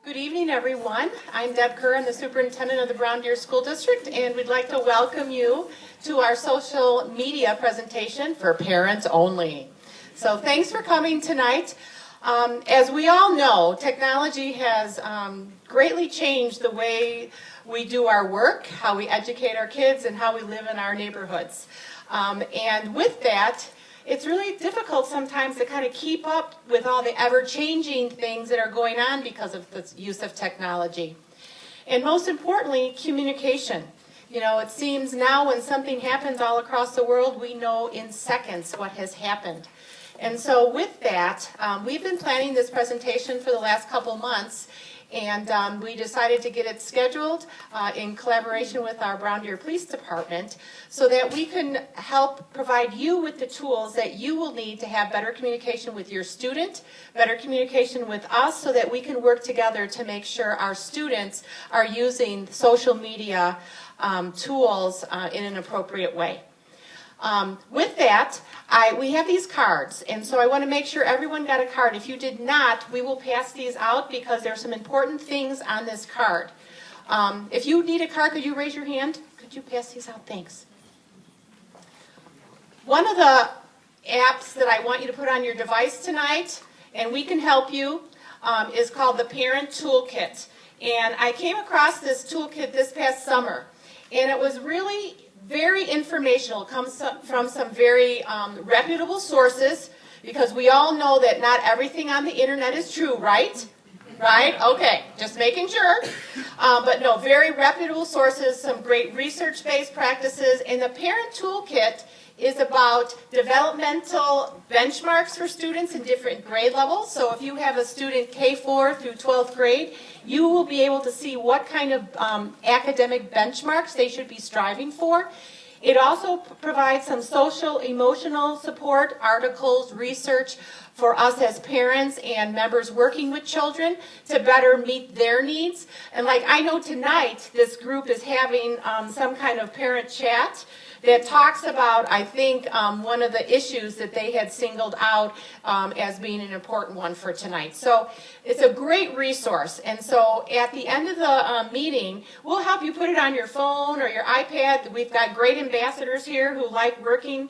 Good evening, everyone. I'm Deb Kerr, I'm the superintendent of the Brown Deer School District, and we'd like to welcome you to our social media presentation for parents only. So thanks for coming tonight. As we all know, technology has greatly changed the way we do our work, how we educate our kids, and how we live in our neighborhoods. And with that, it's really difficult sometimes to kind of keep up with all the ever-changing things that are going on because of the use of technology. And most importantly, communication. You know, it seems now when something happens all across the world, we know in seconds what has happened. And so with that, we've been planning this presentation for the last couple months, and we decided to get it scheduled in collaboration with our Brown Deer Police Department so that we can help provide you with the tools that you will need to have better communication with your student, better communication with us, so that we can work together to make sure our students are using social media tools in an appropriate way. With that, we have these cards, and so I want to make sure everyone got a card. If you did not, we will pass these out because there are some important things on this card. If you need a card, could you raise your hand? Could you pass these out? Thanks. One of the apps that I want you to put on your device tonight, and we can help you, is called the Parent Toolkit. And I came across this toolkit this past summer, and it was really very informational. It comes from some very reputable sources, because we all know that not everything on the internet is true, right? Right? Okay, just making sure. But no, very reputable sources, some great research-based practices, and the Parent Toolkit is about developmental benchmarks for students in different grade levels. So if you have a student K4 through 12th grade, you will be able to see what kind of academic benchmarks they should be striving for. It also provides some social, emotional support, articles, research for us as parents and members working with children to better meet their needs. And like I know tonight, this group is having some kind of parent chat that talks about, I think, one of the issues that they had singled out as being an important one for tonight. So it's a great resource. And so at the end of the meeting, we'll help you put it on your phone or your iPad. We've got great ambassadors here who like working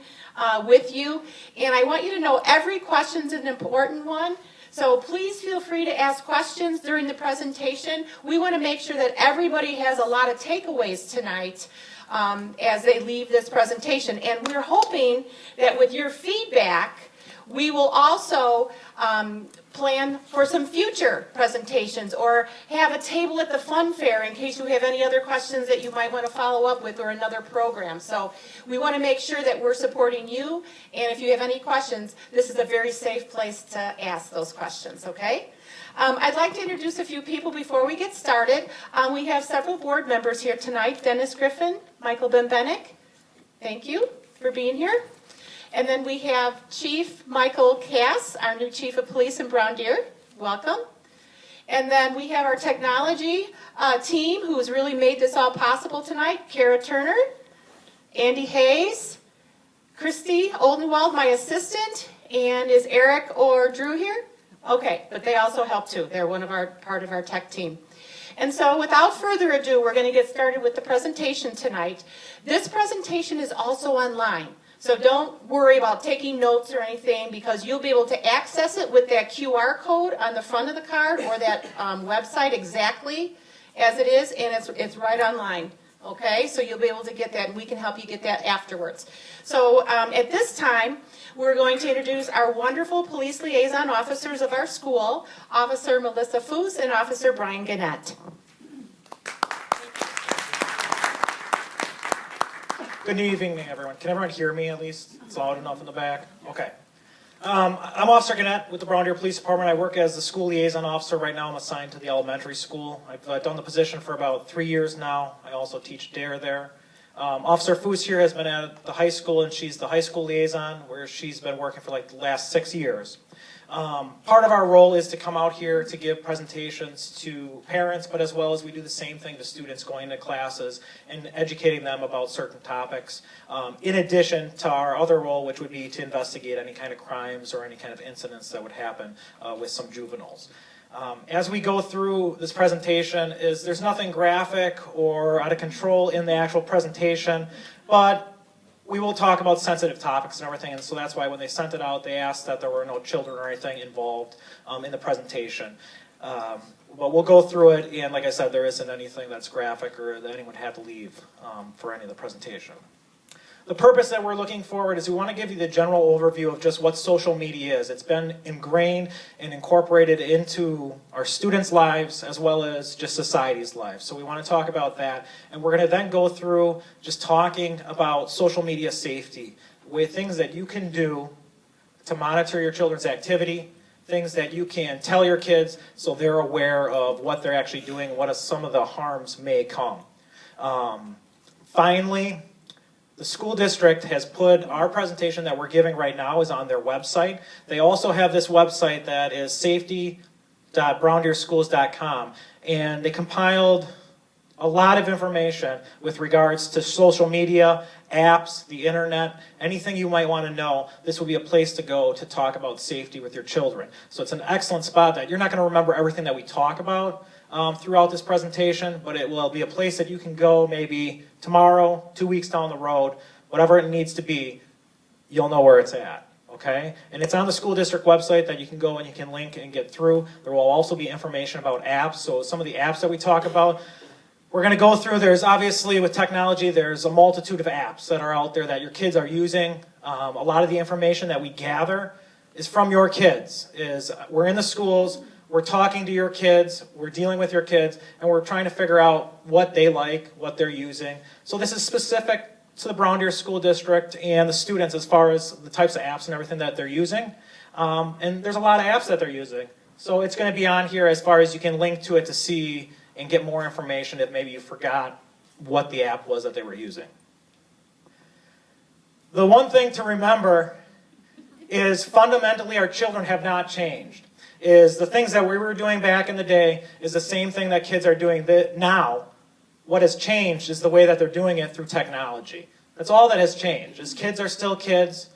with you. And I want you to know every question's an important one. So please feel free to ask questions during the presentation. We want to make sure that everybody has a lot of takeaways tonight as they leave this presentation. And we're hoping that with your feedback, we will also plan for some future presentations or have a table at the fun fair in case you have any other questions that you might want to follow up with, or another program. So we want to make sure that we're supporting you, and if you have any questions, this is a very safe place to ask those questions, okay? I'd like to introduce a few people before we get started. We have several board members here tonight. Dennis Griffin, Michael Bembenek, thank you for being here. And then we have Chief Michael Cass, our new Chief of Police in Brown Deer. Welcome. And then we have our technology team who has really made this all possible tonight. Kara Turner, Andy Hayes, Christy Oldenwald, my assistant, and is Eric or Drew here? Okay, but they also help too. They're part of our tech team. And so without further ado, we're going to get started with the presentation tonight. This presentation is also online. So don't worry about taking notes or anything, because you'll be able to access it with that QR code on the front of the card, or that website exactly as it is, and it's right online. Okay, so you'll be able to get that, and we can help you get that afterwards. So at this time, we're going to introduce our wonderful police liaison officers of our school, Officer Melissa Foos and Officer Brian Gannett. Good evening, everyone. Can everyone hear me at least? It's loud enough in the back? Okay. I'm Officer Gannett with the Brown Deer Police Department. I work as the school liaison officer. Right now I'm assigned to the elementary school. I've done the position for about 3 years now. I also teach DARE there. Officer Foos here has been at the high school, and she's the high school liaison, where she's been working for like the last 6 years. Part of our role is to come out here to give presentations to parents, but as well as we do the same thing to students going to classes and educating them about certain topics, in addition to our other role, which would be to investigate any kind of crimes or any kind of incidents that would happen with some juveniles. As we go through this presentation, there's nothing graphic or out of control in the actual presentation, but we will talk about sensitive topics and everything, and so that's why when they sent it out, they asked that there were no children or anything involved in the presentation. But we'll go through it, and like I said, there isn't anything that's graphic or that anyone had to leave for any of the presentation. The purpose that we're looking forward is we want to give you the general overview of just what social media is. It's been ingrained and incorporated into our students' lives as well as just society's lives. So we want to talk about that. And we're going to then go through just talking about social media safety, with things that you can do to monitor your children's activity, things that you can tell your kids so they're aware of what they're actually doing, what some of the harms may come. Finally, the school district has put our presentation that we're giving right now is on their website. They also have this website that is safety.browndeerschools.com, and they compiled a lot of information with regards to social media, apps, the internet, anything you might want to know. This will be a place to go to talk about safety with your children. So it's an excellent spot that you're not going to remember everything that we talk about throughout this presentation, but it will be a place that you can go maybe tomorrow, 2 weeks down the road, whatever it needs to be, you'll know where it's at, okay? And it's on the school district website that you can go and you can link and get through. There will also be information about apps, so some of the apps that we talk about, we're going to go through. There's obviously, with technology, there's a multitude of apps that are out there that your kids are using. A lot of the information that we gather is from your kids. We're in the schools, we're talking to your kids, we're dealing with your kids, and we're trying to figure out what they like, what they're using. So this is specific to the Brown Deer School District and the students as far as the types of apps and everything that they're using. And there's a lot of apps that they're using. So it's going to be on here as far as you can link to it to see and get more information if maybe you forgot what the app was that they were using. The one thing to remember is fundamentally our children have not changed. Is the things that we were doing back in the day is the same thing that kids are doing now. What has changed is the way that they're doing it through technology. That's all that has changed. Is kids are still kids.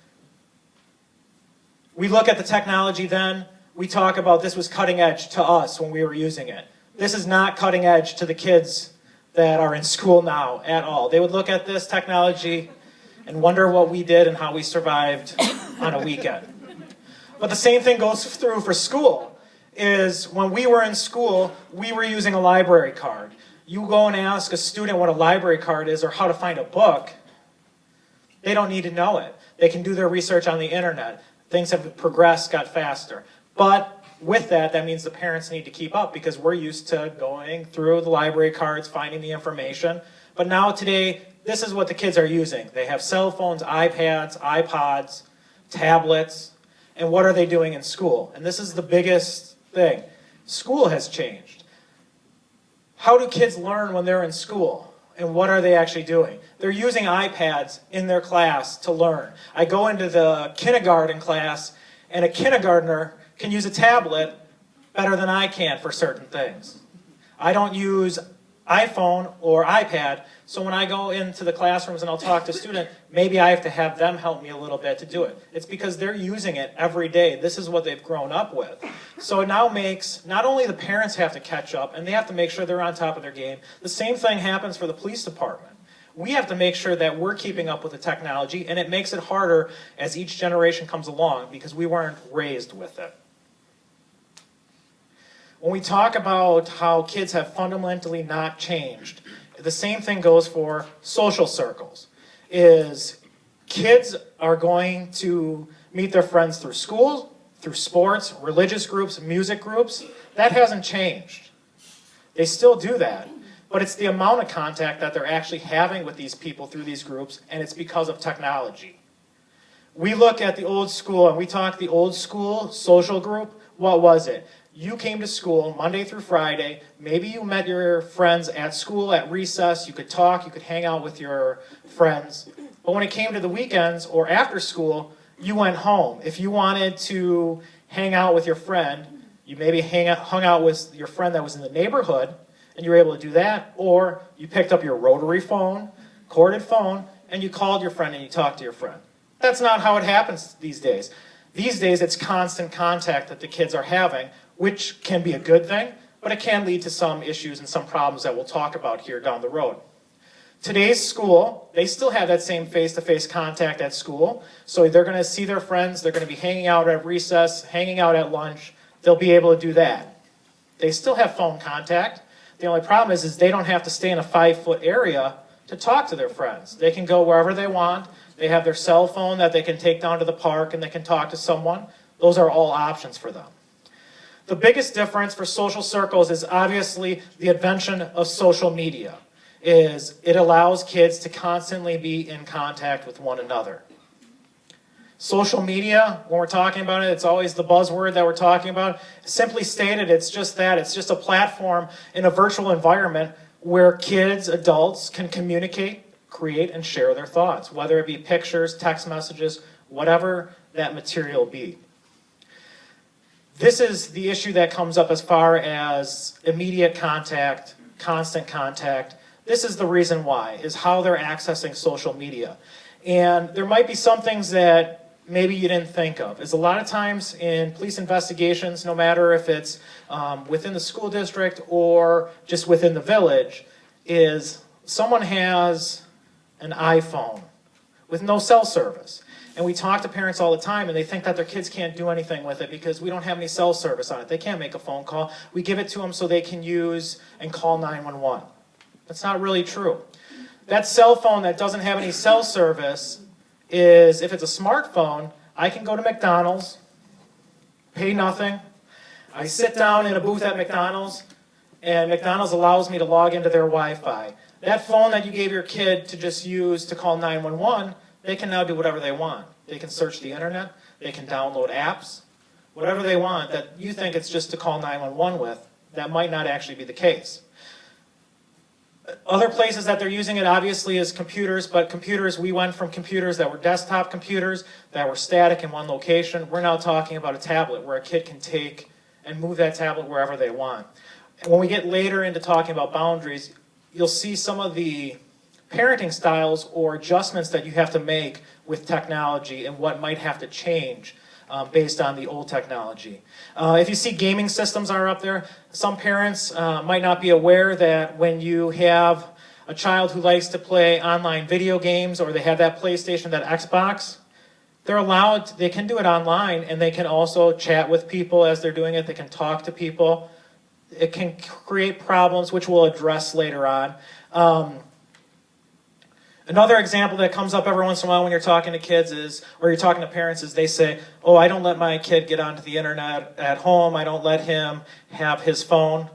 We look at the technology then, we talk about this was cutting edge to us when we were using it. This is not cutting edge to the kids that are in school now at all. They would look at this technology and wonder what we did and how we survived on a weekend. But the same thing goes through for school, is when we were in school, we were using a library card. You go and ask a student what a library card is or how to find a book, they don't need to know it. They can do their research on the internet. Things have progressed, got faster. But with that, that means the parents need to keep up because we're used to going through the library cards, finding the information. But now today, this is what the kids are using. They have cell phones, iPads, iPods, tablets. And what are they doing in school? And this is the biggest thing. School has changed. How do kids learn when they're in school? And what are they actually doing? They're using iPads in their class to learn. I go into the kindergarten class, and a kindergartner can use a tablet better than I can for certain things. I don't use iPhone or iPad, so when I go into the classrooms and I'll talk to a student, maybe I have to have them help me a little bit to do it. It's because they're using it every day. This is what they've grown up with. So it now makes, not only the parents have to catch up, and they have to make sure they're on top of their game, the same thing happens for the police department. We have to make sure that we're keeping up with the technology, and it makes it harder as each generation comes along because we weren't raised with it. When we talk about how kids have fundamentally not changed, the same thing goes for social circles. Is kids are going to meet their friends through school, through sports, religious groups, music groups. That hasn't changed. They still do that, but it's the amount of contact that they're actually having with these people through these groups, and it's because of technology. We look at the old school, and we talk the old school social group. What was it? You came to school Monday through Friday. Maybe you met your friends at school at recess. You could talk. You could hang out with your friends. But when it came to the weekends or after school, you went home. If you wanted to hang out with your friend, you maybe hung out with your friend that was in the neighborhood, and you were able to do that. Or you picked up your rotary phone, corded phone, and you called your friend and you talked to your friend. That's not how it happens these days. These days, it's constant contact that the kids are having, which can be a good thing, but it can lead to some issues and some problems that we'll talk about here down the road. Today's school, they still have that same face-to-face contact at school, so they're going to see their friends, they're going to be hanging out at recess, hanging out at lunch, they'll be able to do that. They still have phone contact. The only problem is they don't have to stay in a 5-foot area to talk to their friends. They can go wherever they want. They have their cell phone that they can take down to the park and they can talk to someone. Those are all options for them. The biggest difference for social circles is obviously the invention of social media. It allows kids to constantly be in contact with one another. Social media, when we're talking about it, it's always the buzzword that we're talking about. Simply stated, it's just that. It's just a platform in a virtual environment where kids, adults can communicate, create, and share their thoughts, whether it be pictures, text messages, whatever that material be. This is the issue that comes up as far as immediate contact, constant contact. This is the reason why, is how they're accessing social media. And there might be some things that maybe you didn't think of. Is a lot of times in police investigations, no matter if it's within the school district or just within the village, is someone has an iPhone with no cell service. And we talk to parents all the time, and they think that their kids can't do anything with it because we don't have any cell service on it. They can't make a phone call. We give it to them so they can use and call 911. That's not really true. That cell phone that doesn't have any cell service is, if it's a smartphone, I can go to McDonald's, pay nothing. I sit down in a booth at McDonald's, and McDonald's allows me to log into their Wi-Fi. That phone that you gave your kid to just use to call 911, they can now do whatever they want. They can search the internet, they can download apps, whatever they want that you think it's just to call 911 with. That might not actually be the case. Other places that they're using it obviously is computers, but computers, we went from computers that were desktop computers that were static in one location. We're now talking about a tablet where a kid can take and move that tablet wherever they want. And when we get later into talking about boundaries, you'll see some of the parenting styles or adjustments that you have to make with technology and what might have to change based on the old technology. If you see gaming systems are up there, some parents might not be aware that when you have a child who likes to play online video games or they have that PlayStation, that Xbox, they're allowed, they can do it online and they can also chat with people as they're doing it. They can talk to people. It can create problems, which we'll address later on. Another example that comes up every once in a while when you're talking to kids is, or you're talking to parents, is they say, oh, I don't let my kid get onto the internet at home. I don't let him have his phone.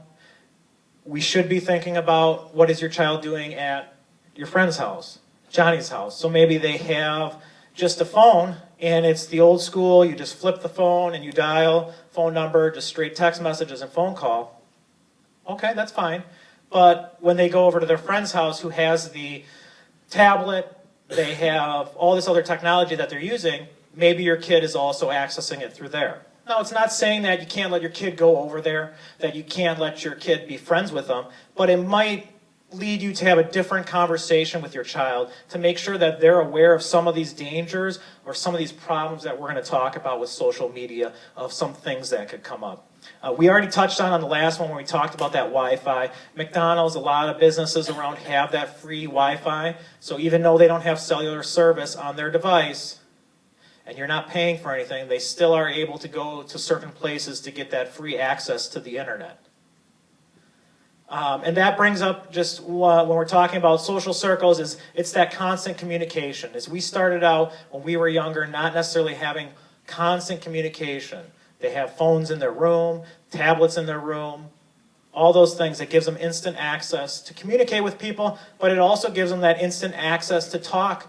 We should be thinking about what is your child doing at your friend's house, Johnny's house. So maybe they have just a phone and it's the old school, you just flip the phone and you dial phone number, just straight text messages and phone call. Okay, that's fine. But when they go over to their friend's house who has the tablet, they have all this other technology that they're using, maybe your kid is also accessing it through there. Now, it's not saying that you can't let your kid go over there, that you can't let your kid be friends with them, but it might lead you to have a different conversation with your child to make sure that they're aware of some of these dangers or some of these problems that we're going to talk about with social media, of some things that could come up. We already touched on the last one when we talked about that Wi-Fi. McDonald's, a lot of businesses around have that free Wi-Fi. So even though they don't have cellular service on their device, and you're not paying for anything, they still are able to go to certain places to get that free access to the internet. And that brings up just when we're talking about social circles, is it's that constant communication. As we started out when we were younger, not necessarily having constant communication. They have phones in their room, tablets in their room, all those things. It gives them instant access to communicate with people, but it also gives them that instant access to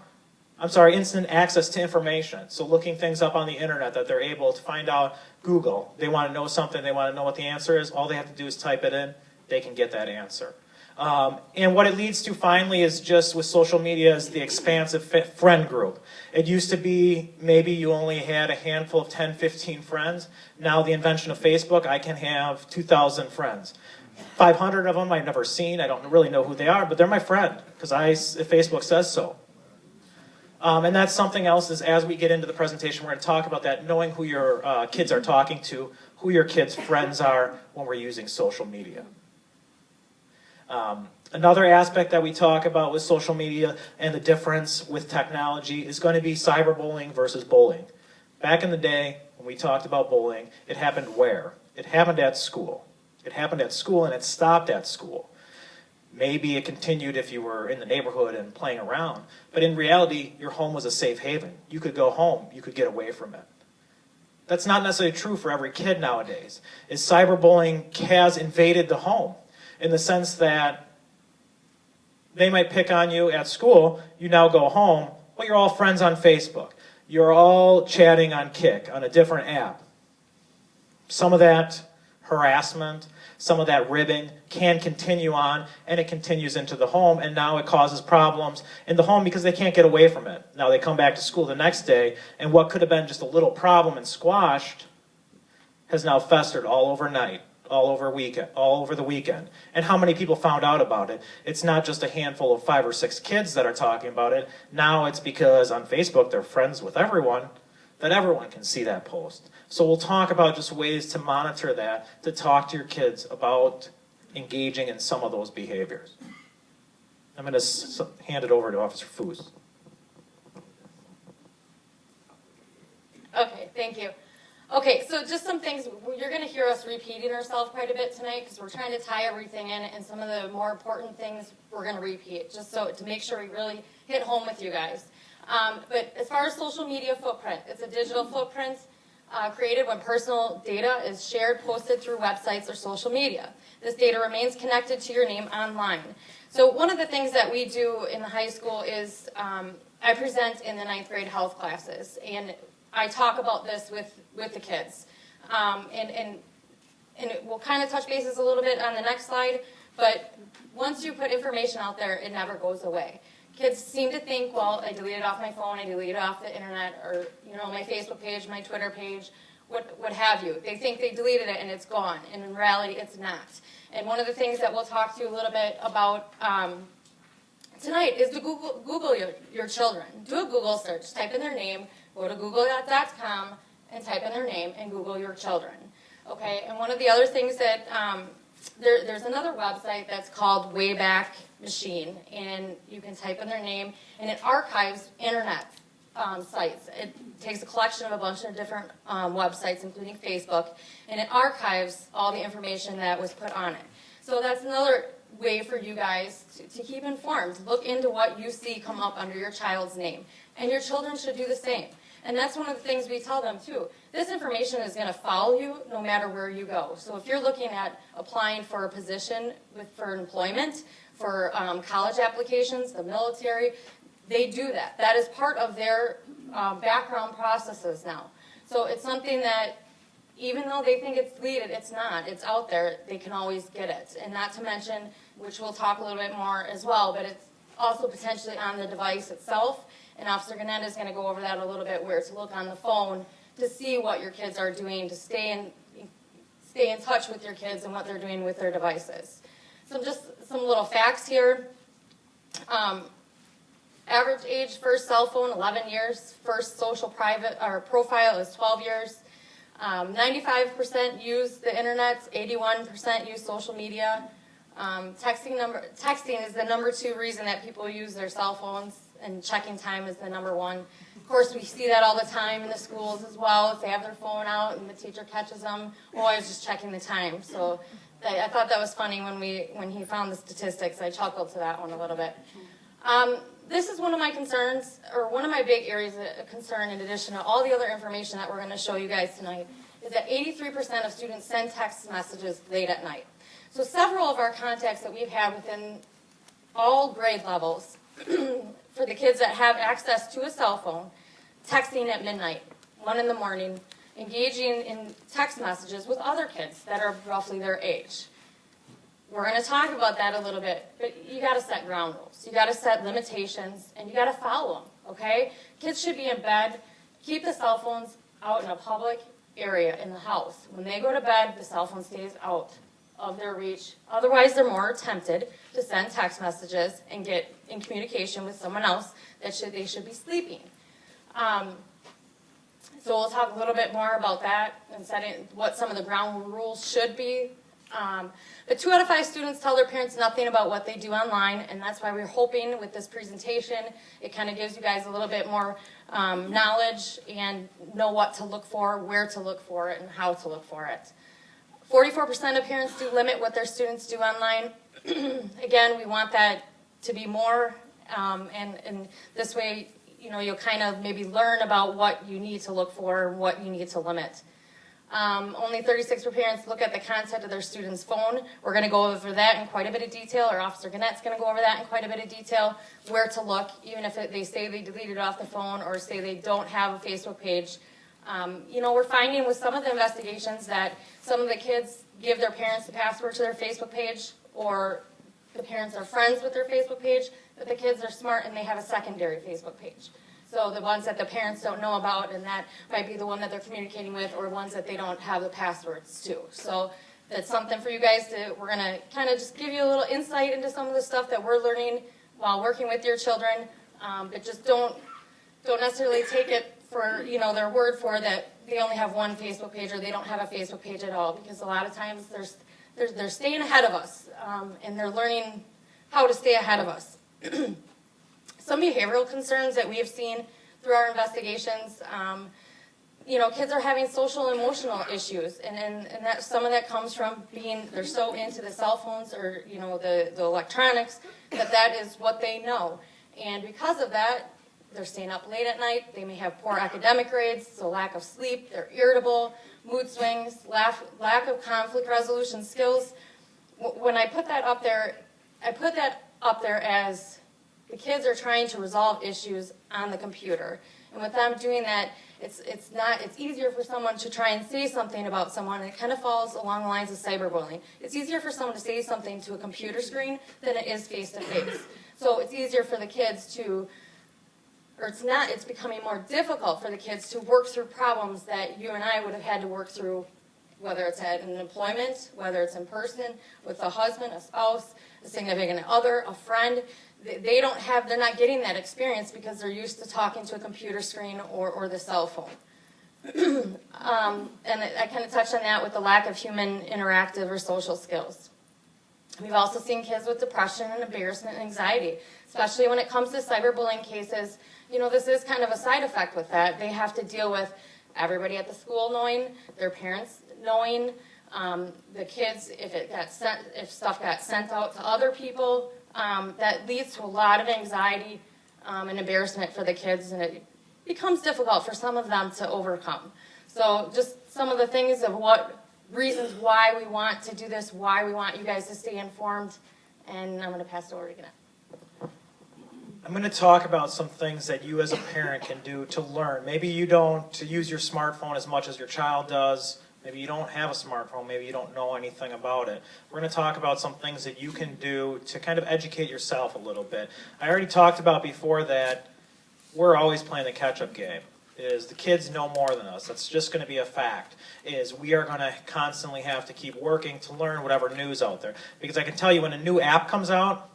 instant access to information. So looking things up on the internet that they're able to find out. Google, they want to know something, they want to know what the answer is, all they have to do is type it in, they can get that answer. And what it leads to finally is just with social media is the expansive friend group. It used to be maybe you only had a handful of 10, 15 friends. Now the invention of Facebook, I can have 2,000 friends. 500 of them I've never seen. I don't really know who they are, but they're my friend because Facebook says so. And that's something else is as we get into the presentation, we're going to talk about that, knowing who your kids are talking to, who your kids' friends are when we're using social media. Another aspect that we talk about with social media and the difference with technology is going to be cyberbullying versus bullying. Back in the day, when we talked about bullying, it happened where? It happened at school. It happened at school and it stopped at school. Maybe it continued if you were in the neighborhood and playing around, but in reality, your home was a safe haven. You could go home, you could get away from it. That's not necessarily true for every kid nowadays. Is cyberbullying has invaded the home in the sense that they might pick on you at school, you now go home, well, you're all friends on Facebook. You're all chatting on Kik, on a different app. Some of that harassment, some of that ribbing can continue on, and it continues into the home, and now it causes problems in the home because they can't get away from it. Now they come back to school the next day, and what could have been just a little problem and squashed has now festered all overnight, all over the weekend. And how many people found out about it? It's not just a handful of 5 or 6 kids that are talking about it. Now it's because on Facebook they're friends with everyone, that everyone can see that post. So we'll talk about just ways to monitor that, to talk to your kids about engaging in some of those behaviors. I'm going to hand it over to Officer Foos. Okay, thank you. Okay, so just some things, you're going to hear us repeating ourselves quite a bit tonight because we're trying to tie everything in, and some of the more important things we're going to repeat, just so to make sure we really hit home with you guys. But as far as social media footprint, it's a digital footprint created when personal data is shared, posted through websites or social media. This data remains connected to your name online. So one of the things that we do in the high school is I present in the 9th grade health classes, and I talk about this with the kids. And we'll kind of touch bases a little bit on the next slide, but once you put information out there, it never goes away. Kids seem to think, well, I deleted off my phone, I deleted off the internet, or my Facebook page, my Twitter page, what have you. They think they deleted it and it's gone, and in reality, it's not. And one of the things that we'll talk to you a little bit about tonight is to Google your children. Do a Google search, type in their name, go to google.com and type in their name and Google your children. Okay, and one of the other things that there's another website that's called Wayback Machine, and you can type in their name, and it archives internet sites. It takes a collection of a bunch of different websites, including Facebook, and it archives all the information that was put on it. So that's another way for you guys to keep informed. Look into what you see come up under your child's name, and your children should do the same. And that's one of the things we tell them, too. This information is going to follow you no matter where you go. So if you're looking at applying for a position for employment, for college applications, the military, they do that. That is part of their background processes now. So it's something that, even though they think it's deleted, it's not. It's out there. They can always get it. And not to mention, which we'll talk a little bit more as well, but it's also potentially on the device itself. And Officer Gannett is going to go over that a little bit, where to look on the phone to see what your kids are doing, to stay in touch with your kids and what they're doing with their devices. So just some little facts here. Average age first cell phone, 11 years. First social profile is 12 years. 95% use the internet. 81% use social media. Texting is the number 2 reason that people use their cell phones, and checking time is the number 1. Of course, we see that all the time in the schools as well. If they have their phone out and the teacher catches them, oh, I was just checking the time. So I thought that was funny when he found the statistics. I chuckled to that one a little bit. This is one of my concerns, or one of my big areas of concern, in addition to all the other information that we're going to show you guys tonight, is that 83% of students send text messages late at night. So several of our contacts that we've had within all grade levels, for the kids that have access to a cell phone, texting at midnight, 1 in the morning, engaging in text messages with other kids that are roughly their age. We're going to talk about that a little bit, but you got to set ground rules. You got to set limitations, and you got to follow them, okay? Kids should be in bed. Keep the cell phones out in a public area in the house. When they go to bed, the cell phone stays out. of their reach. Otherwise, they're more tempted to send text messages and get in communication with someone else that they should be sleeping. So we'll talk a little bit more about that and setting what some of the ground rules should be. But 2 out of 5 students tell their parents nothing about what they do online, and that's why we're hoping with this presentation, it kind of gives you guys a little bit more knowledge and know what to look for, where to look for it, and how to look for it. 44% of parents do limit what their students do online. Again, we want that to be more, and this way, you know, you'll kind of maybe learn about what you need to look for, what you need to limit. Only 36% of parents look at the content of their student's phone. We're going to go over that in quite a bit of detail, or Officer Gannett's going to go over that in quite a bit of detail, where to look, even if they say they deleted it off the phone or say they don't have a Facebook page. You know, we're finding with some of the investigations that some of the kids give their parents the password to their Facebook page, or the parents are friends with their Facebook page, but the kids are smart and they have a secondary Facebook page. So the ones that the parents don't know about, and that might be the one that they're communicating with, or ones that they don't have the passwords to. So that's something for you guys to, we're going to kind of just give you a little insight into some of the stuff that we're learning while working with your children. But just don't necessarily take it for, you know, their word for that they only have one Facebook page or they don't have a Facebook page at all, because a lot of times they're staying ahead of us, and they're learning how to stay ahead of us. Some behavioral concerns that we have seen through our investigations, you know, kids are having social and emotional issues, and that some of that comes from they're so into the cell phones or, you know, the electronics, that is what they know. And because of that, they're staying up late at night, they may have poor academic grades, so lack of sleep, they're irritable, mood swings, lack of conflict resolution skills. When I put that up there, as the kids are trying to resolve issues on the computer. And with them doing that, it's easier for someone to try and say something about someone, and it kind of falls along the lines of cyberbullying. It's easier for someone to say something to a computer screen than it is face-to-face. So it's easier for the kids it's becoming more difficult for the kids to work through problems that you and I would have had to work through, whether it's at an employment, whether it's in person, with a husband, a spouse, a significant other, a friend. They're not getting that experience because they're used to talking to a computer screen or the cell phone. And I kind of touched on that with the lack of human interactive or social skills. We've also seen kids with depression and embarrassment and anxiety, especially when it comes to cyberbullying cases. You know, this is kind of a side effect with that. They have to deal with everybody at the school knowing, their parents knowing, the kids, if stuff got sent out to other people. That leads to a lot of anxiety and embarrassment for the kids, and it becomes difficult for some of them to overcome. So just some of the things of reasons why we want to do this, why we want you guys to stay informed, and I'm going to pass it over to Gannett. I'm going to talk about some things that you as a parent can do to learn. Maybe you don't use your smartphone as much as your child does. Maybe you don't have a smartphone. Maybe you don't know anything about it. We're going to talk about some things that you can do to kind of educate yourself a little bit. I already talked about before that we're always playing the catch-up game. Is the kids know more than us. That's just going to be a fact. Is we are going to constantly have to keep working to learn whatever news out there. Because I can tell you when a new app comes out,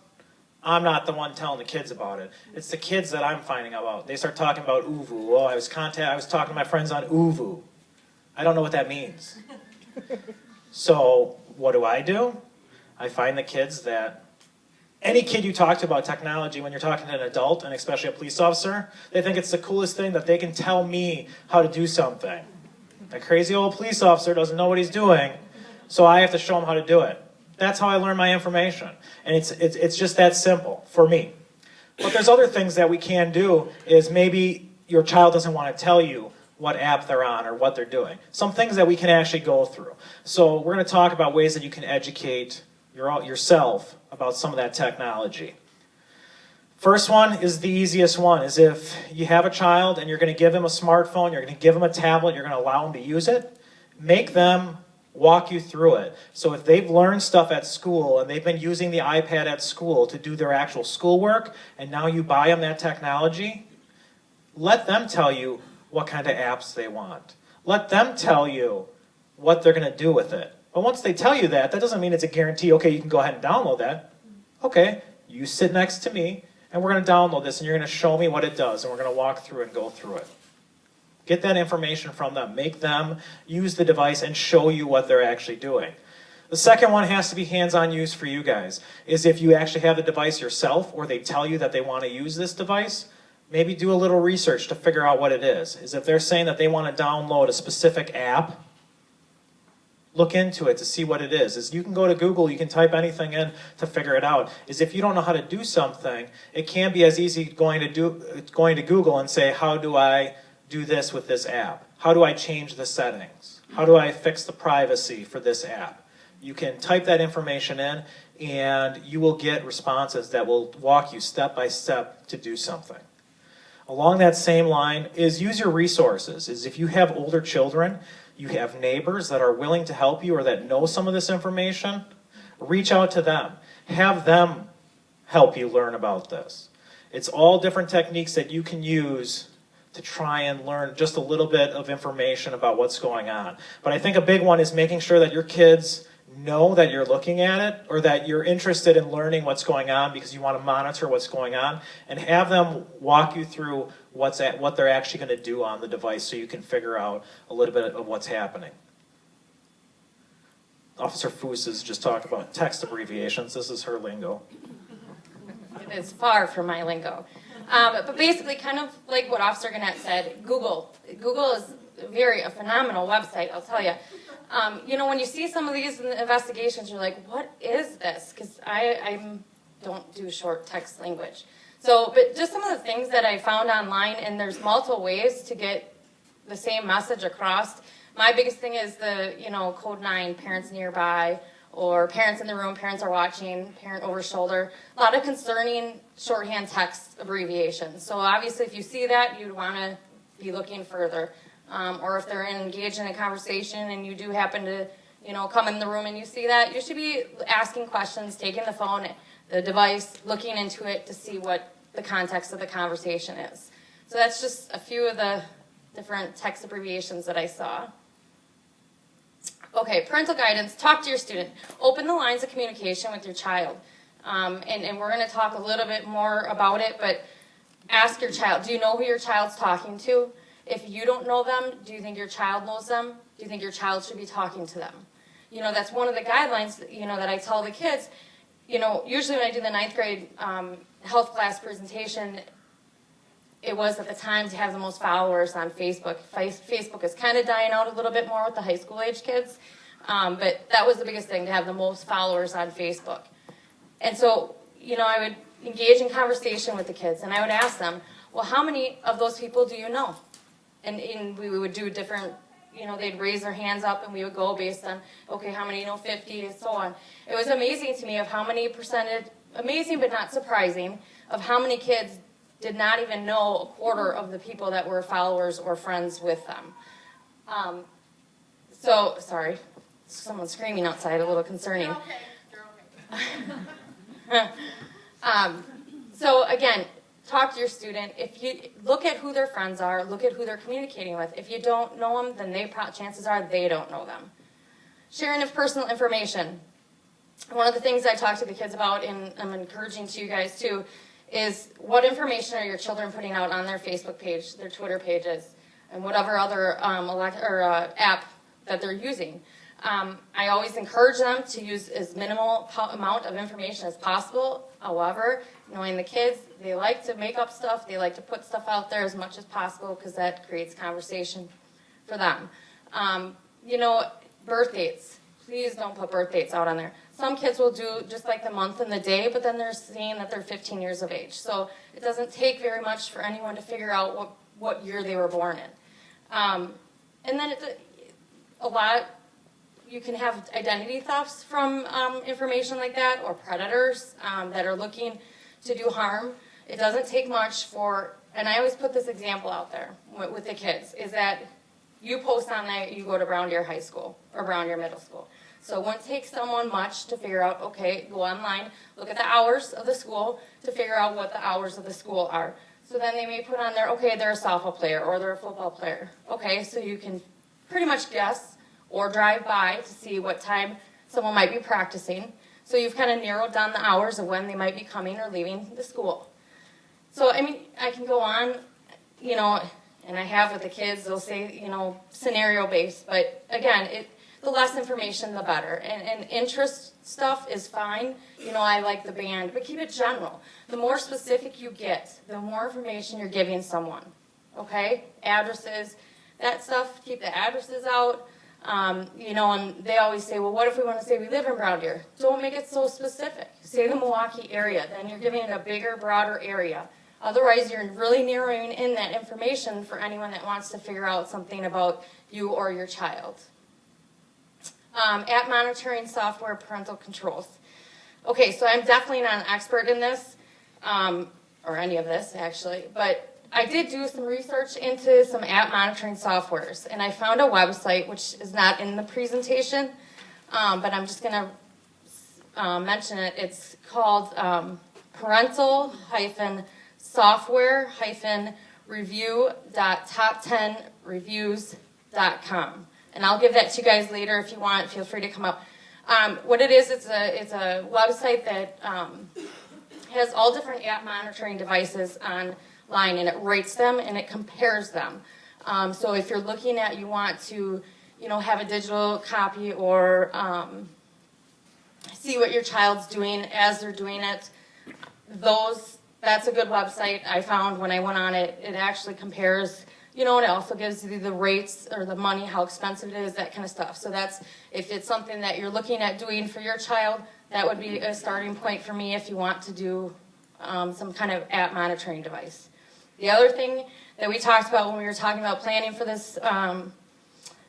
I'm not the one telling the kids about it. It's the kids that I'm finding out about. They start talking about ooVoo. Oh, I was talking to my friends on ooVoo. I don't know what that means. So what do? I find the kids that any kid you talk to about technology, when you're talking to an adult, and especially a police officer, they think it's the coolest thing that they can tell me how to do something. That crazy old police officer doesn't know what he's doing, so I have to show him how to do it. That's how I learn my information. And it's just that simple for me. But there's other things that we can do, is maybe your child doesn't want to tell you what app they're on or what they're doing. Some things that we can actually go through. So we're going to talk about ways that you can educate yourself about some of that technology. First one is the easiest one, is if you have a child and you're going to give them a smartphone, you're going to give them a tablet, you're going to allow them to use it, make them walk you through it. So if they've learned stuff at school and they've been using the iPad at school to do their actual schoolwork, and now you buy them that technology, let them tell you what kind of apps they want. Let them tell you what they're going to do with it. But once they tell you that doesn't mean it's a guarantee, okay, you can go ahead and download that. Okay, you sit next to me, and we're going to download this, and you're going to show me what it does, and we're going to walk through and go through it. Get that information from them. Make them use the device and show you what they're actually doing. The second one has to be hands-on use for you guys, is if you actually have the device yourself, or they tell you that they want to use this device, maybe do a little research to figure out what it is. Is if they're saying that they want to download a specific app, look into it to see what it is. Is you can go to Google, you can type anything in to figure it out. Is if you don't know how to do something, it can be as easy going to Google and say, how do I do this with this app? How do I change the settings? How do I fix the privacy for this app? You can type that information in, and you will get responses that will walk you step by step to do something. Along that same line is use your resources. Is if you have older children, you have neighbors that are willing to help you or that know some of this information, reach out to them. Have them help you learn about this. It's all different techniques that you can use to try and learn just a little bit of information about what's going on. But I think a big one is making sure that your kids know that you're looking at it, or that you're interested in learning what's going on because you want to monitor what's going on, and have them walk you through what they're actually going to do on the device so you can figure out a little bit of what's happening. Officer Foos has just talked about text abbreviations. This is her lingo. It is far from my lingo. But basically, kind of like what Officer Gannett said, Google. Google is a phenomenal website, I'll tell you. When you see some of these investigations, you're like, what is this? Because I don't do short text language. So, but just some of the things that I found online, and there's multiple ways to get the same message across. My biggest thing is the, code 9, parents nearby, or parents in the room, parents are watching, parent over shoulder. A lot of concerning shorthand text abbreviations. So obviously if you see that, you'd want to be looking further. Or if they're engaged in a conversation and you do happen to, come in the room and you see that, you should be asking questions, taking the phone, the device, looking into it to see what the context of the conversation is. So that's just a few of the different text abbreviations that I saw. Okay, parental guidance. Talk to your student. Open the lines of communication with your child. And we're going to talk a little bit more about it, but ask your child, do you know who your child's talking to? If you don't know them, do you think your child knows them? Do you think your child should be talking to them? That's one of the guidelines, that I tell the kids. Usually when I do the 9th grade health class presentation, it was at the time to have the most followers on Facebook. Facebook is kind of dying out a little bit more with the high school age kids, but that was the biggest thing, to have the most followers on Facebook. And so, I would engage in conversation with the kids, and I would ask them, well, how many of those people do you know? And we would do different, they'd raise their hands up, and we would go based on, okay, how many 50, and so on. It was amazing to me of how many percentage, amazing but not surprising, of how many kids did not even know a quarter of the people that were followers or friends with them. So, sorry, someone's screaming outside, a little concerning. You're okay. So again, talk to your student. If you look at who their friends are, look at who they're communicating with. If you don't know them, then chances are they don't know them. Sharing of personal information. One of the things I talk to the kids about, and I'm encouraging to you guys too, is what information are your children putting out on their Facebook page, their Twitter pages, and whatever other app that they're using. I always encourage them to use as minimal amount of information as possible. However, knowing the kids, they like to make up stuff. They like to put stuff out there as much as possible because that creates conversation for them. Birth dates. Please don't put birth dates out on there. Some kids will do just like the month and the day, but then they're saying that they're 15 years of age. So it doesn't take very much for anyone to figure out what year they were born in. And then a lot, you can have identity thefts from information like that, or predators that are looking to do harm. It doesn't take much and I always put this example out there with the kids, is that you post on that you go to Brown Deer High School or Brown Deer Middle School. So it won't take someone much to figure out, okay, go online, look at the hours of the school to figure out what the hours of the school are. So then they may put on there, okay, they're a softball player or they're a football player. Okay, so you can pretty much guess or drive by to see what time someone might be practicing. So you've kind of narrowed down the hours of when they might be coming or leaving the school. So, I mean, I can go on, you know, and I have with the kids, they'll say, you know, scenario-based, but again, the less information, the better. And interest stuff is fine. You know, I like the band, but keep it general. The more specific you get, the more information you're giving someone, okay? Addresses, that stuff, keep the addresses out. You know, and they always say, well, what if we want to say we live in Brown Deer? Don't make it so specific. Say the Milwaukee area, then you're giving it a bigger, broader area. Otherwise, you're really narrowing in that information for anyone that wants to figure out something about you or your child. App monitoring software, parental controls. Okay, so I'm definitely not an expert in this, or any of this actually, but I did do some research into some app monitoring softwares, and I found a website which is not in the presentation, but I'm just going to mention it. It's called parental-software-review.top10reviews.com. And I'll give that to you guys later if you want. Feel free to come up. What it is, it's a website that has all different app monitoring devices online, and it rates them and it compares them. So if you're looking at, you want to, you know, have a digital copy or see what your child's doing as they're doing it, that's a good website. I found when I went on it, it actually compares. You know, and it also gives you the rates or the money, how expensive it is, that kind of stuff. So that's, if it's something that you're looking at doing for your child, that would be a starting point for me if you want to do some kind of app monitoring device. The other thing that we talked about when we were talking about planning for this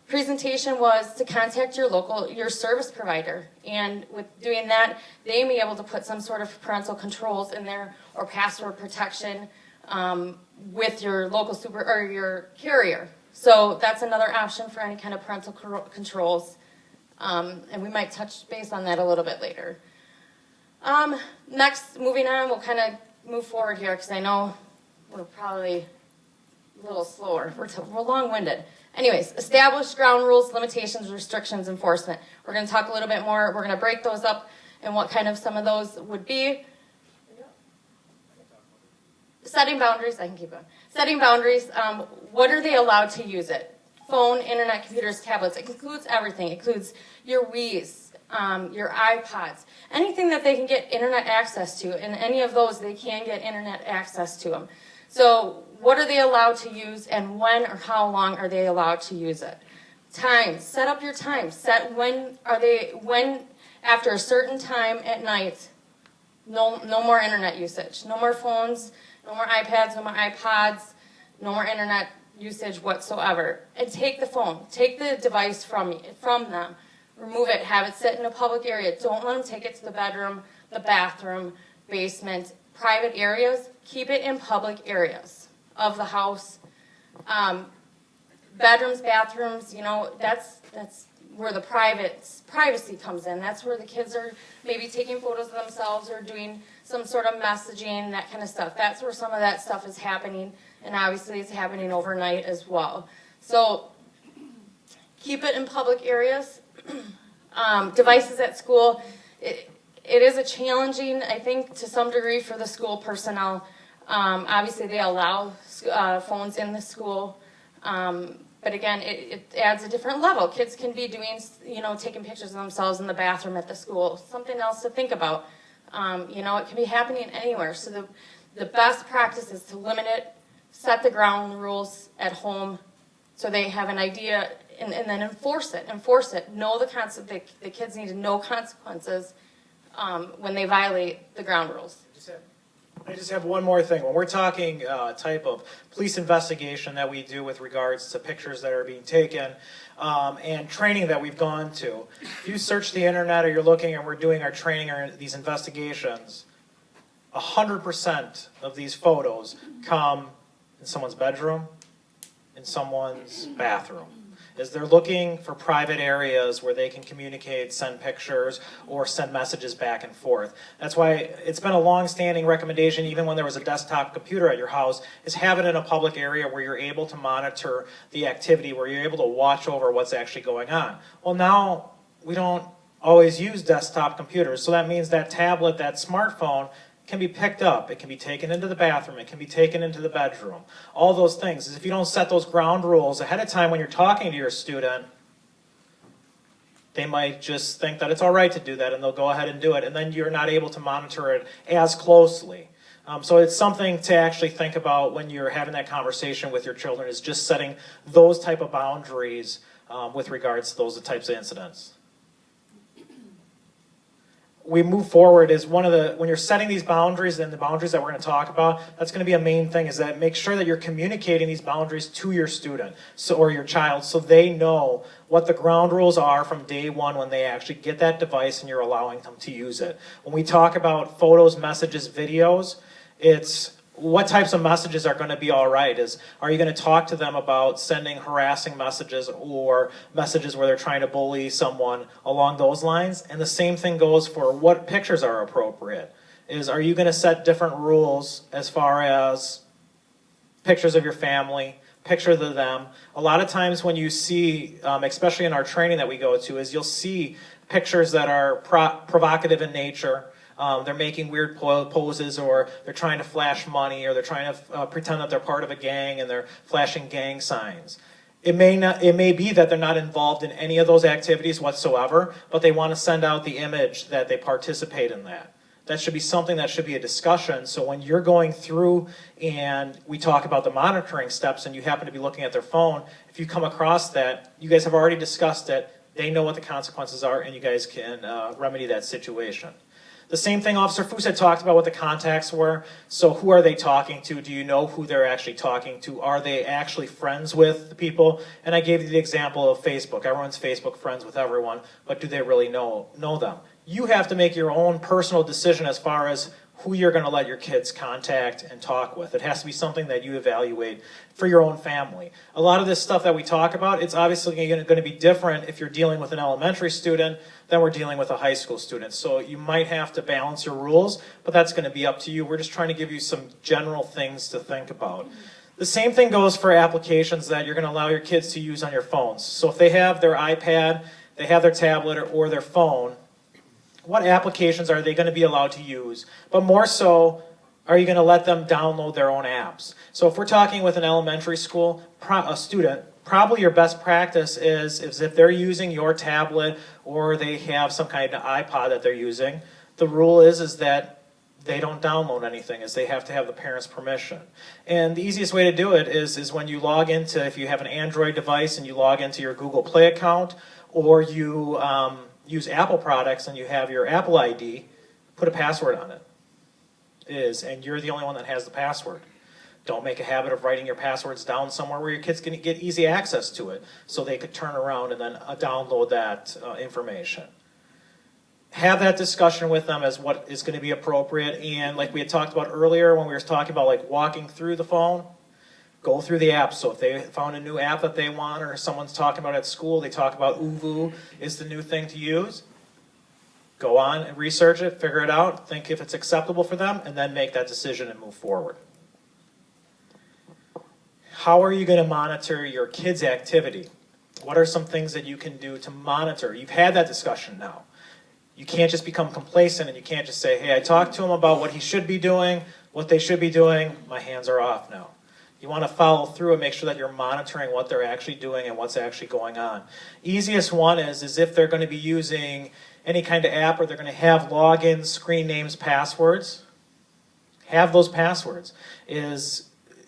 presentation was to contact your service provider. And with doing that, they may be able to put some sort of parental controls in there or password protection with your local or your carrier. So that's another option for any kind of parental controls. And we might touch base on that a little bit later. Next, moving on, we'll kind of move forward here because I know we're probably a little slower. We're long-winded. Anyways, establish ground rules, limitations, restrictions, enforcement. We're going to talk a little bit more. We're going to break those up and what kind of some of those would be. Setting boundaries, I can keep going. Setting boundaries, what are they allowed to use it? Phone, internet, computers, tablets. It includes everything. It includes your Wii's, your iPods, anything that they can get internet access to. And any of those, they can get internet access to them. So what are they allowed to use, and when or how long are they allowed to use it? Time, set up your time. Set when after a certain time at night, no more internet usage, no more phones, no more iPads, no more iPods, no more internet usage whatsoever. And take the phone, take the device from them, remove it, have it sit in a public area. Don't let them take it to the bedroom, the bathroom, basement, private areas. Keep it in public areas of the house. Bedrooms, bathrooms, you know, that's where the privacy comes in. That's where the kids are maybe taking photos of themselves or doing some sort of messaging, that kind of stuff. That's where some of that stuff is happening, and obviously it's happening overnight as well. So keep it in public areas. Devices at school, it is a challenging, I think, to some degree for the school personnel. Obviously they allow phones in the school. But again, it adds a different level. Kids can be doing, you know, taking pictures of themselves in the bathroom at the school. Something else to think about. You know, it can be happening anywhere. So the best practice is to limit it, set the ground rules at home so they have an idea, and then enforce it. Know the concept. The kids need to know consequences when they violate the ground rules. I just have one more thing. When we're talking type of police investigation that we do with regards to pictures that are being taken and training that we've gone to, if you search the internet or you're looking and we're doing our training or these investigations, 100% of these photos come in someone's bedroom, in someone's bathroom. is they're looking for private areas where they can communicate, send pictures, or send messages back and forth. That's why it's been a long-standing recommendation, even when there was a desktop computer at your house, is have it in a public area where you're able to monitor the activity, where you're able to watch over what's actually going on. Well, now we don't always use desktop computers, so that means that tablet, that smartphone, can be picked up, it can be taken into the bathroom, it can be taken into the bedroom. All those things is if you don't set those ground rules ahead of time when you're talking to your student, they might just think that it's all right to do that and they'll go ahead and do it, and then you're not able to monitor it as closely. So it's something to actually think about when you're having that conversation with your children, is just setting those type of boundaries with regards to those types of incidents. We move forward is when you're setting these boundaries and the boundaries that we're going to talk about, that's going to be a main thing, is that make sure that you're communicating these boundaries to your student or your child, so they know what the ground rules are from day one when they actually get that device and you're allowing them to use it. When we talk about photos, messages, videos, it's what types of messages are going to be all right. Are you going to talk to them about sending harassing messages or messages where they're trying to bully someone along those lines? And the same thing goes for what pictures are appropriate. Are you going to set different rules as far as pictures of your family, pictures of them? A lot of times when you see, especially in our training that we go to, is you'll see pictures that are provocative in nature. They're making weird poses, or they're trying to flash money, or they're trying to pretend that they're part of a gang and they're flashing gang signs. It may be that they're not involved in any of those activities whatsoever, but they want to send out the image that they participate in that. That should be something that should be a discussion. So when you're going through and we talk about the monitoring steps and you happen to be looking at their phone, if you come across that, you guys have already discussed it, they know what the consequences are, and you guys can remedy that situation. The same thing Officer Foose had talked about what the contacts were. So who are they talking to? Do you know who they're actually talking to? Are they actually friends with the people? And I gave you the example of Facebook. Everyone's Facebook friends with everyone, but do they really know them? You have to make your own personal decision as far as who you're going to let your kids contact and talk with. It has to be something that you evaluate for your own family. A lot of this stuff that we talk about, it's obviously going to be different if you're dealing with an elementary student than we're dealing with a high school student. So you might have to balance your rules, but that's going to be up to you. We're just trying to give you some general things to think about. The same thing goes for applications that you're going to allow your kids to use on your phones. So if they have their iPad, they have their tablet, or their phone, what applications are they going to be allowed to use? But more so, are you going to let them download their own apps? So if we're talking with an elementary school, a student, probably your best practice is if they're using your tablet or they have some kind of iPod that they're using, the rule is that they don't download anything, is they have to have the parent's permission. And the easiest way to do it is when you log into, if you have an Android device and you log into your Google Play account, or you use Apple products and you have your Apple ID, put a password on it. And you're the only one that has the password. Don't make a habit of writing your passwords down somewhere where your kids can get easy access to it, so they could turn around and then download that information. Have that discussion with them as what is going to be appropriate. And like we had talked about earlier when we were talking about like walking through the phone, go through the apps. So if they found a new app that they want, or someone's talking about at school, they talk about ooVoo is the new thing to use. Go on and research it, figure it out, think if it's acceptable for them, and then make that decision and move forward. How are you going to monitor your kids' activity? What are some things that you can do to monitor? You've had that discussion now. You can't just become complacent and you can't just say, hey, I talked to him about what he should be doing, what they should be doing, my hands are off now. You want to follow through and make sure that you're monitoring what they're actually doing and what's actually going on. Easiest one is if they're going to be using any kind of app or they're going to have logins, screen names, passwords. Have those passwords.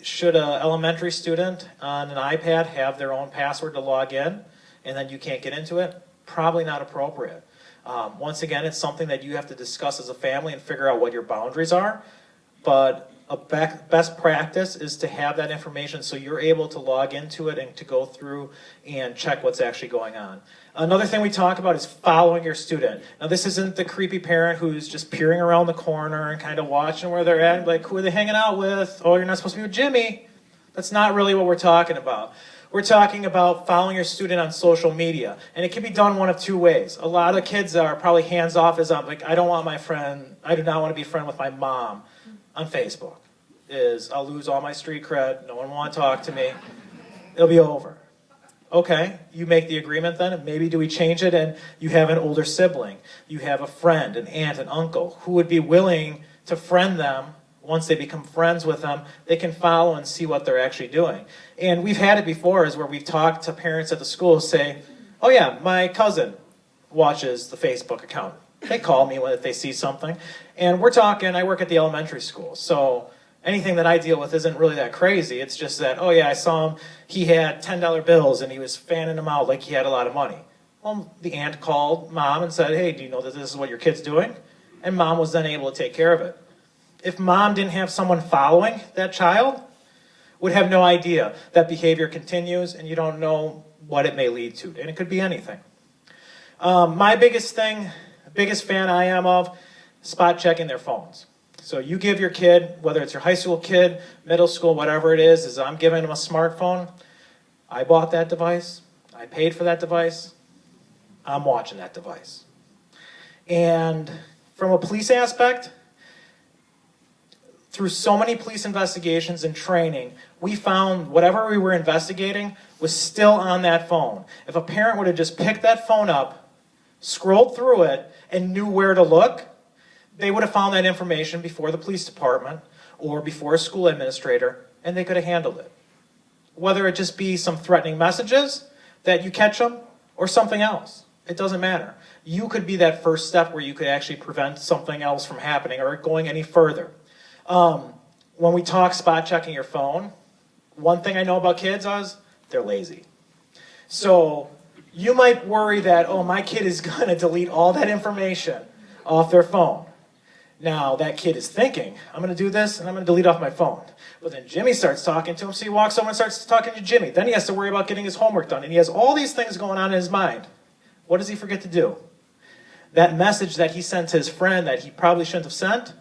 Should an elementary student on an iPad have their own password to log in and then you can't get into it? Probably not appropriate. Once again, it's something that you have to discuss as a family and figure out what your boundaries are. But a best practice is to have that information so you're able to log into it and to go through and check what's actually going on. Another thing we talk about is following your student. Now, this isn't the creepy parent who's just peering around the corner and kind of watching where they're at, like, who are they hanging out with? Oh, you're not supposed to be with Jimmy. That's not really what we're talking about. We're talking about following your student on social media, and it can be done one of two ways. A lot of kids are probably hands off as I'm like, I do not want to be friend with my mom on Facebook. I'll lose all my street cred, no one will want to talk to me, it'll be over. Okay, you make the agreement then, maybe do we change it and you have an older sibling, you have a friend, an aunt, an uncle, who would be willing to friend them. Once they become friends with them, they can follow and see what they're actually doing. And we've had it before is where we've talked to parents at the school say, oh yeah, my cousin watches the Facebook account. They call me if they see something. And we're talking, I work at the elementary school, so anything that I deal with isn't really that crazy. It's just that, oh yeah, I saw him, he had $10 bills and he was fanning them out like he had a lot of money. Well, the aunt called mom and said, hey, do you know that this is what your kid's doing? And mom was then able to take care of it. If mom didn't have someone following that child, would have no idea that behavior continues and you don't know what it may lead to. And it could be anything. My biggest fan I am of, spot checking their phones. So you give your kid, whether it's your high school kid, middle school, whatever it is I'm giving them a smartphone. I bought that device. I paid for that device. I'm watching that device. And from a police aspect, through so many police investigations and training, we found whatever we were investigating was still on that phone. If a parent would have just picked that phone up, scrolled through it, and knew where to look, they would have found that information before the police department or before a school administrator, and they could have handled it. Whether it just be some threatening messages that you catch them or something else, it doesn't matter. You could be that first step where you could actually prevent something else from happening or going any further. When we talk spot checking your phone, one thing I know about kids is they're lazy. So you might worry that, oh, my kid is going to delete all that information off their phone. Now, that kid is thinking, I'm going to do this and I'm going to delete off my phone. But then Jimmy starts talking to him, so he walks over and starts talking to Jimmy. Then he has to worry about getting his homework done, and he has all these things going on in his mind. What does he forget to do? That message that he sent to his friend that he probably shouldn't have sent,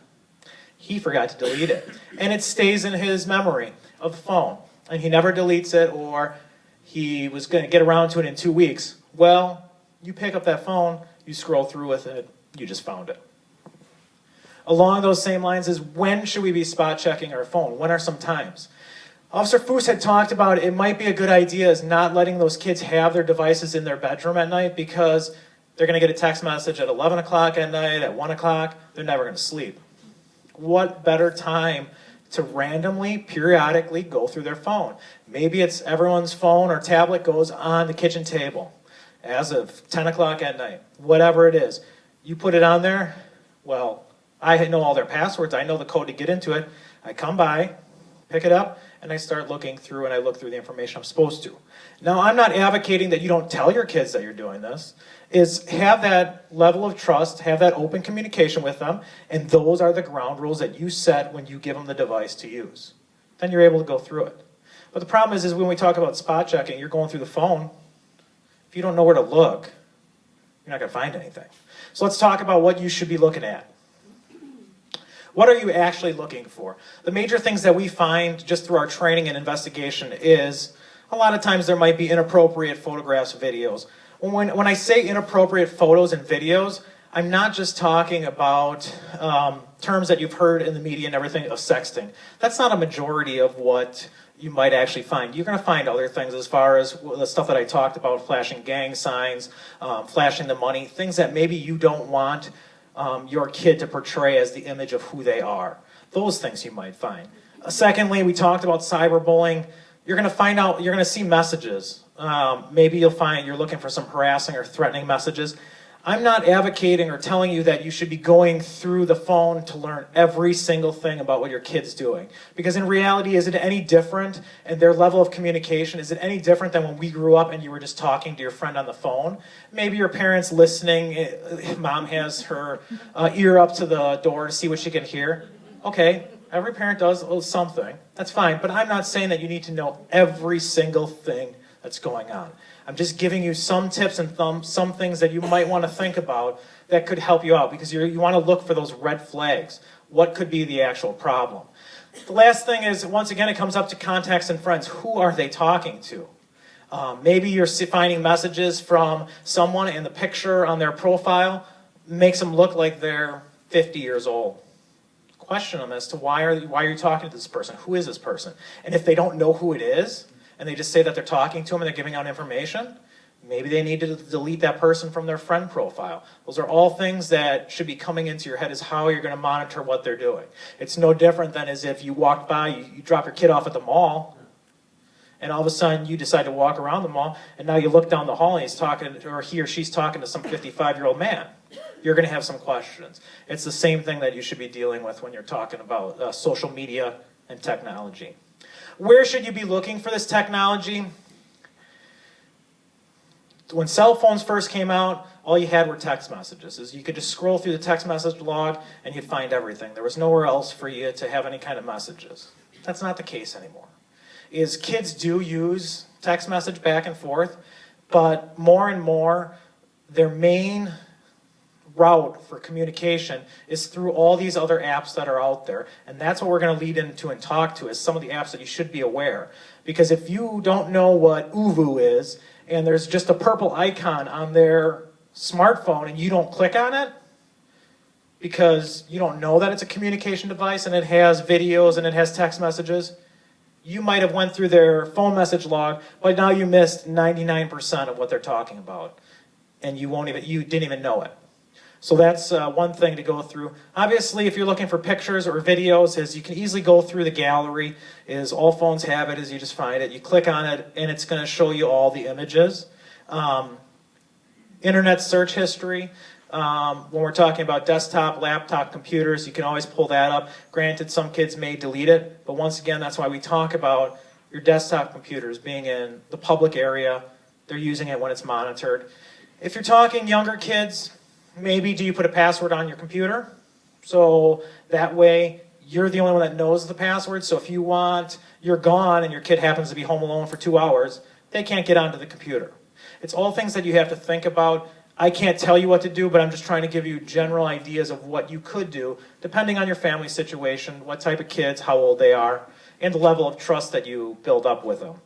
he forgot to delete it. And it stays in his memory of the phone. And he never deletes it, or he was going to get around to it in 2 weeks. Well, you pick up that phone, you scroll through with it, you just found it. Along those same lines is, when should we be spot checking our phone? When are some times? Officer Foose had talked about it might be a good idea is not letting those kids have their devices in their bedroom at night, because they're going to get a text message at 11 o'clock at night, at 1 o'clock, they're never going to sleep. What better time to randomly, periodically go through their phone? Maybe it's everyone's phone or tablet goes on the kitchen table as of 10 o'clock at night. Whatever it is. You put it on there, well, I know all their passwords. I know the code to get into it. I come by, pick it up, and I start looking through, and I look through the information I'm supposed to. Now, I'm not advocating that you don't tell your kids that you're doing this. Is have that level of trust, have that open communication with them, and those are the ground rules that you set when you give them the device to use. Then you're able to go through it. But the problem is when we talk about spot checking, you're going through the phone. If you don't know where to look, you're not going to find anything. So let's talk about what you should be looking at. What are you actually looking for? The major things that we find just through our training and investigation is a lot of times there might be inappropriate photographs, videos. When I say inappropriate photos and videos, I'm not just talking about terms that you've heard in the media and everything of sexting. That's not a majority of what you might actually find. You're going to find other things as far as the stuff that I talked about, flashing gang signs, flashing the money, things that maybe you don't want your kid to portray as the image of who they are. Those things you might find. Secondly, we talked about cyberbullying. You're going to find out, you're going to see messages. Maybe you'll find you're looking for some harassing or threatening messages. I'm not advocating or telling you that you should be going through the phone to learn every single thing about what your kid's doing. Because in reality, is it any different? And their level of communication, is it any different than when we grew up and you were just talking to your friend on the phone? Maybe your parents listening, mom has her ear up to the door to see what she can hear. Okay, every parent does something. That's fine. But I'm not saying that you need to know every single thing that's going on. I'm just giving you some tips and some things that you might want to think about that could help you out, because you want to look for those red flags. What could be the actual problem? The last thing is, once again, it comes up to contacts and friends. Who are they talking to? Maybe you're finding messages from someone and the picture on their profile makes them look like they're 50 years old. Question them as to why are you talking to this person? Who is this person? And if they don't know who it is, and they just say that they're talking to them and they're giving out information, maybe they need to delete that person from their friend profile. Those are all things that should be coming into your head as how you're going to monitor what they're doing. It's no different than as if you walked by, you drop your kid off at the mall, and all of a sudden you decide to walk around the mall, and now you look down the hall and he's talking, or he or she's talking to some 55-year-old man. You're going to have some questions. It's the same thing that you should be dealing with when you're talking about social media and technology. Where should you be looking for this technology? When cell phones first came out, all you had were text messages. You could just scroll through the text message log and you'd find everything. There was nowhere else for you to have any kind of messages. That's not the case anymore. Kids do use text message back and forth, but more and more, their main route for communication is through all these other apps that are out there. And that's what we're going to lead into and talk to, is some of the apps that you should be aware. Because if you don't know what ooVoo is, and there's just a purple icon on their smartphone and you don't click on it because you don't know that it's a communication device and it has videos and it has text messages, you might have went through their phone message log, but now you missed 99% of what they're talking about, and you didn't even know it. So that's one thing to go through. Obviously, if you're looking for pictures or videos, is you can easily go through the gallery. Is all phones have it, is you just find it. You click on it, and it's going to show you all the images. Internet search history. When we're talking about desktop, laptop computers, you can always pull that up. Granted, some kids may delete it, but once again, that's why we talk about your desktop computers being in the public area. They're using it when it's monitored. If you're talking younger kids, maybe do you put a password on your computer? So that way you're the only one that knows the password. So if you're gone and your kid happens to be home alone for 2 hours, they can't get onto the computer. It's all things that you have to think about. I can't tell you what to do, but I'm just trying to give you general ideas of what you could do, depending on your family situation, what type of kids, how old they are, and the level of trust that you build up with them.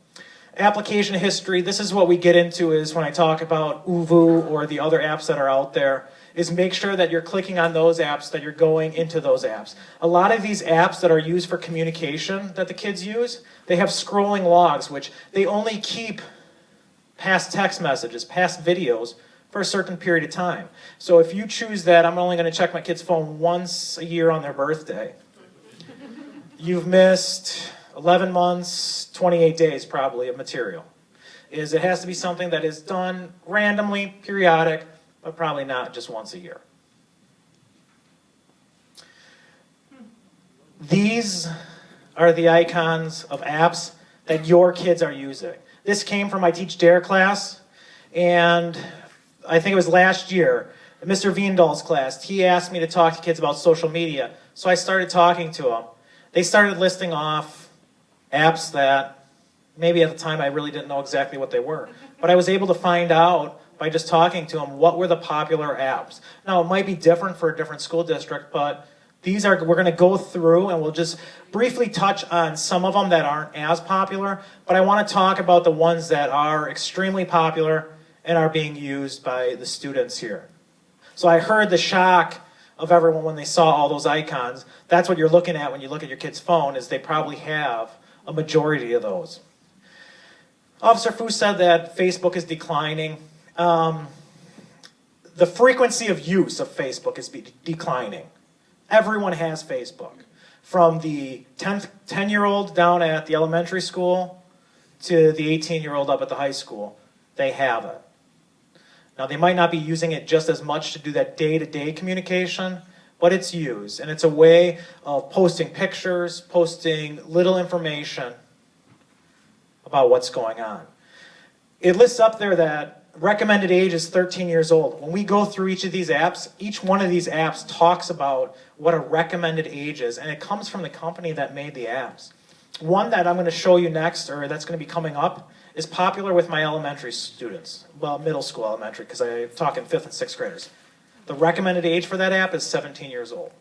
Application history, this is what we get into is when I talk about ooVoo or the other apps that are out there, is make sure that you're clicking on those apps, that you're going into those apps. A lot of these apps that are used for communication that the kids use, they have scrolling logs, which they only keep past text messages, past videos, for a certain period of time. So if you choose that, I'm only going to check my kid's phone once a year on their birthday, you've missed 11 months, 28 days probably of material. It has to be something that is done randomly, periodic, but probably not just once a year. These are the icons of apps that your kids are using. This came from my Teach Dare class, and I think it was last year, Mr. Viendahl's class. He asked me to talk to kids about social media, so I started talking to them. They started listing off apps that maybe at the time I really didn't know exactly what they were, but I was able to find out by just talking to them what were the popular apps. Now, it might be different for a different school district, but we're going to go through and we'll just briefly touch on some of them that aren't as popular, but I want to talk about the ones that are extremely popular and are being used by the students here. So I heard the shock of everyone when they saw all those icons. That's what you're looking at when you look at your kid's phone, is they probably have a majority of those. Officer Fu said that Facebook is declining. The frequency of use of Facebook is declining. Everyone has Facebook. From the 10-year-old down at the elementary school to the 18-year-old up at the high school, they have it. Now, they might not be using it just as much to do that day-to-day communication, but it's used. And it's a way of posting pictures, posting little information about what's going on. It lists up there that recommended age is 13 years old. When we go through each of these apps, each one of these apps talks about what a recommended age is, and it comes from the company that made the apps. One that I'm going to show you next, or that's going to be coming up, is popular with my elementary students. Well, middle school elementary, because I'm talking 5th and 6th graders. The recommended age for that app is 17 years old.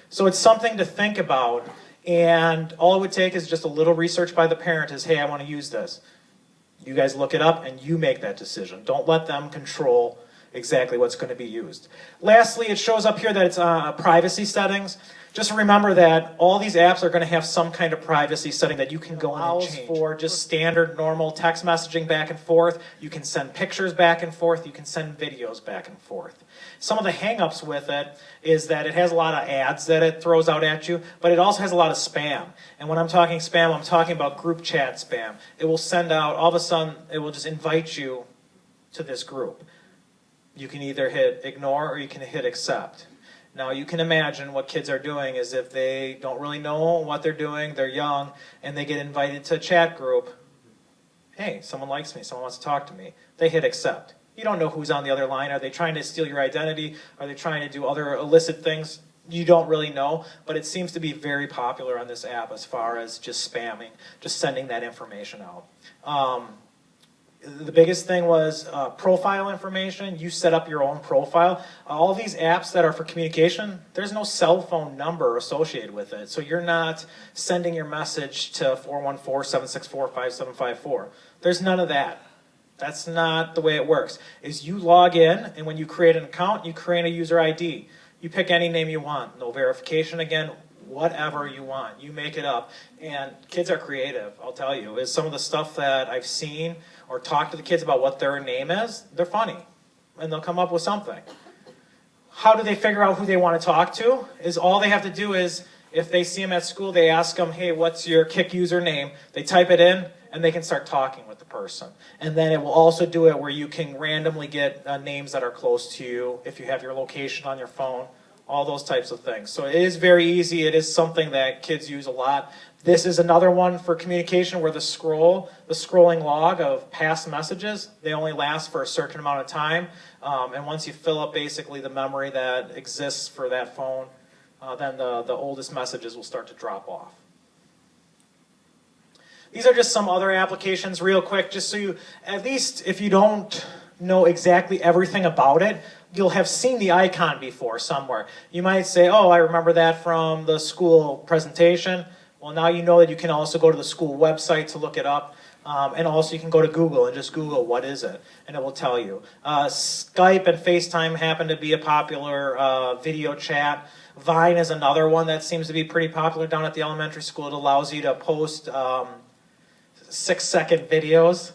So it's something to think about, and all it would take is just a little research by the parent is, hey, I want to use this. You guys look it up and you make that decision. Don't let them control exactly what's going to be used. Lastly, it shows up here that it's privacy settings. Just remember that all these apps are going to have some kind of privacy setting that you can go in and change. For just standard, normal text messaging back and forth. You can send pictures back and forth. You can send videos back and forth. Some of the hang-ups with it is that it has a lot of ads that it throws out at you, but it also has a lot of spam. And when I'm talking spam, I'm talking about group chat spam. It will send out, all of a sudden, it will just invite you to this group. You can either hit ignore or you can hit accept. Now, you can imagine what kids are doing is if they don't really know what they're doing, they're young, and they get invited to a chat group. Hey, someone likes me, someone wants to talk to me. They hit accept. You don't know who's on the other line. Are they trying to steal your identity? Are they trying to do other illicit things? You don't really know, but it seems to be very popular on this app as far as just spamming, just sending that information out. The biggest thing was profile information. You set up your own profile. All these apps that are for communication, there's no cell phone number associated with it. So you're not sending your message to 414-764-5754. There's none of that. That's not the way it works. Is you log in, and when you create an account, you create a user ID. You pick any name you want. No verification again. Whatever you want. You make it up. And kids are creative, I'll tell you. Is some of the stuff that I've seen or talked to the kids about what their name is, they're funny. And they'll come up with something. How do they figure out who they want to talk to? Is all they have to do is, if they see them at school, they ask them, hey, what's your Kik username? They type it in, and they can start talking with the person. And then it will also do it where you can randomly get names that are close to you, if you have your location on your phone, all those types of things. So it is very easy. It is something that kids use a lot. This is another one for communication where the scrolling log of past messages, they only last for a certain amount of time. And once you fill up basically the memory that exists for that phone, then the oldest messages will start to drop off. These are just some other applications real quick, just so you, at least if you don't know exactly everything about it, you'll have seen the icon before somewhere. You might say, oh, I remember that from the school presentation. Well, now you know that you can also go to the school website to look it up. And also you can go to Google and just Google, what is it? And it will tell you. Skype and FaceTime happen to be a popular video chat. Vine is another one that seems to be pretty popular down at the elementary school. It allows you to post 6-second videos,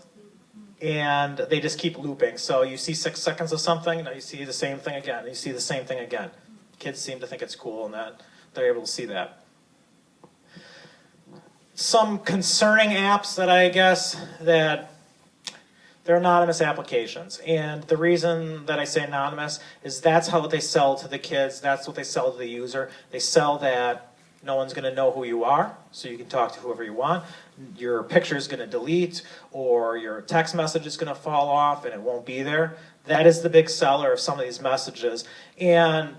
and they just keep looping. So you see 6 seconds of something, now you see the same thing again, you see the same thing again. Kids seem to think it's cool and that they're able to see that. Some concerning apps that I guess that they're anonymous applications. And the reason that I say anonymous is that's how they sell to the kids, that's what they sell to the user. They sell that no one's going to know who you are, so you can talk to whoever you want. Your picture is going to delete, or your text message is going to fall off and it won't be there. That is the big seller of some of these messages. And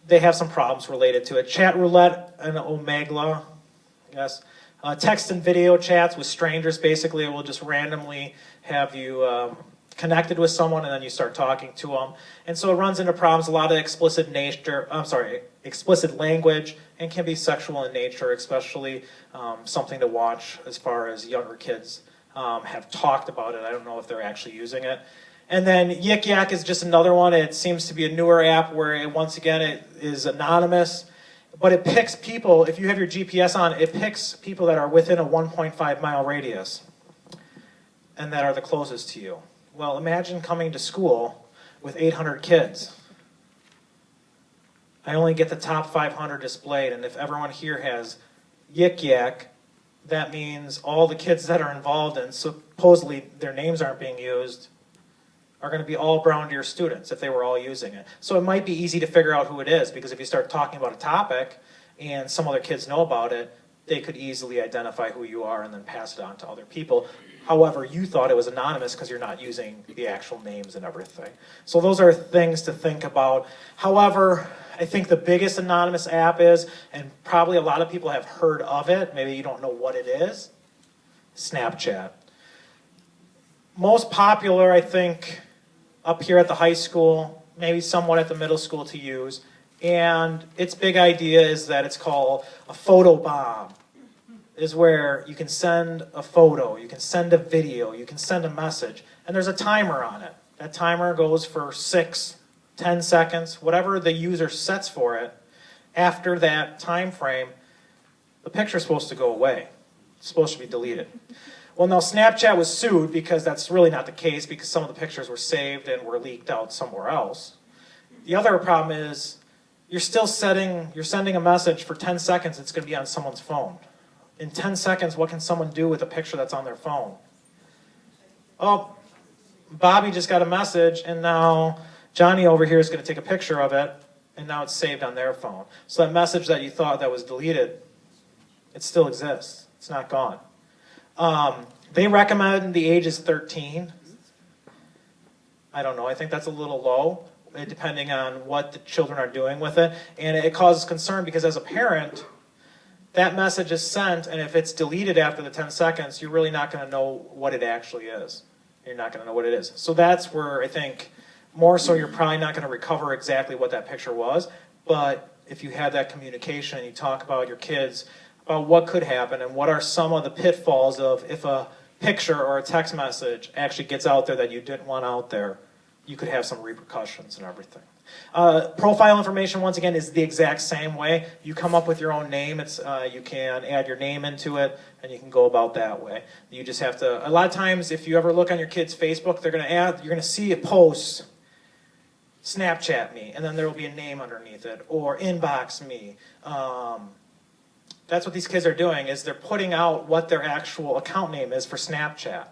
they have some problems related to it. Chat roulette and Omegle, yes. Text and video chats with strangers, basically it will just randomly have you connected with someone and then you start talking to them. And so it runs into problems, a lot of explicit language, and can be sexual in nature, especially something to watch as far as younger kids have talked about it. I don't know if they're actually using it. And then Yik Yak is just another one. It seems to be a newer app where, once again, it is anonymous. But it picks people, if you have your GPS on, it picks people that are within a 1.5 mile radius and that are the closest to you. Well, imagine coming to school with 800 kids. I only get the top 500 displayed, and if everyone here has Yik Yak, that means all the kids that are involved and supposedly their names aren't being used are going to be all Brown Deer students if they were all using it. So it might be easy to figure out who it is, because if you start talking about a topic and some other kids know about it, they could easily identify who you are and then pass it on to other people. However, you thought it was anonymous because you're not using the actual names and everything. So those are things to think about. However, I think the biggest anonymous app is, and probably a lot of people have heard of it, maybe you don't know what it is, Snapchat. Most popular, I think, up here at the high school, maybe somewhat at the middle school to use. And its big idea is that it's called a photo bomb. is where you can send a photo, you can send a video, you can send a message, and there's a timer on it. That timer goes for 6, 10 seconds, whatever the user sets for it. After that time frame, the picture's supposed to go away. It's supposed to be deleted. Well, now Snapchat was sued because that's really not the case, because some of the pictures were saved and were leaked out somewhere else. The other problem is you're sending a message for 10 seconds, it's going to be on someone's phone. In 10 seconds, what can someone do with a picture that's on their phone? Oh, Bobby just got a message, and now Johnny over here is going to take a picture of it, and now it's saved on their phone. So that message that you thought that was deleted, it still exists. It's not gone. They recommend the age is 13. I don't know. I think that's a little low, depending on what the children are doing with it. And it causes concern because as a parent, that message is sent, and if it's deleted after the 10 seconds, you're really not going to know what it actually is. You're not going to know what it is. So that's where I think more so you're probably not going to recover exactly what that picture was. But if you have that communication and you talk about your kids, about what could happen and what are some of the pitfalls of if a picture or a text message actually gets out there that you didn't want out there, you could have some repercussions and everything. Profile information, once again, is the exact same way. You come up with your own name. You can add your name into it, and you can go about that way. You just have to, a lot of times, if you ever look on your kid's Facebook, you're going to see a post, Snapchat me, and then there will be a name underneath it, or inbox me. That's what these kids are doing, is they're putting out what their actual account name is for Snapchat.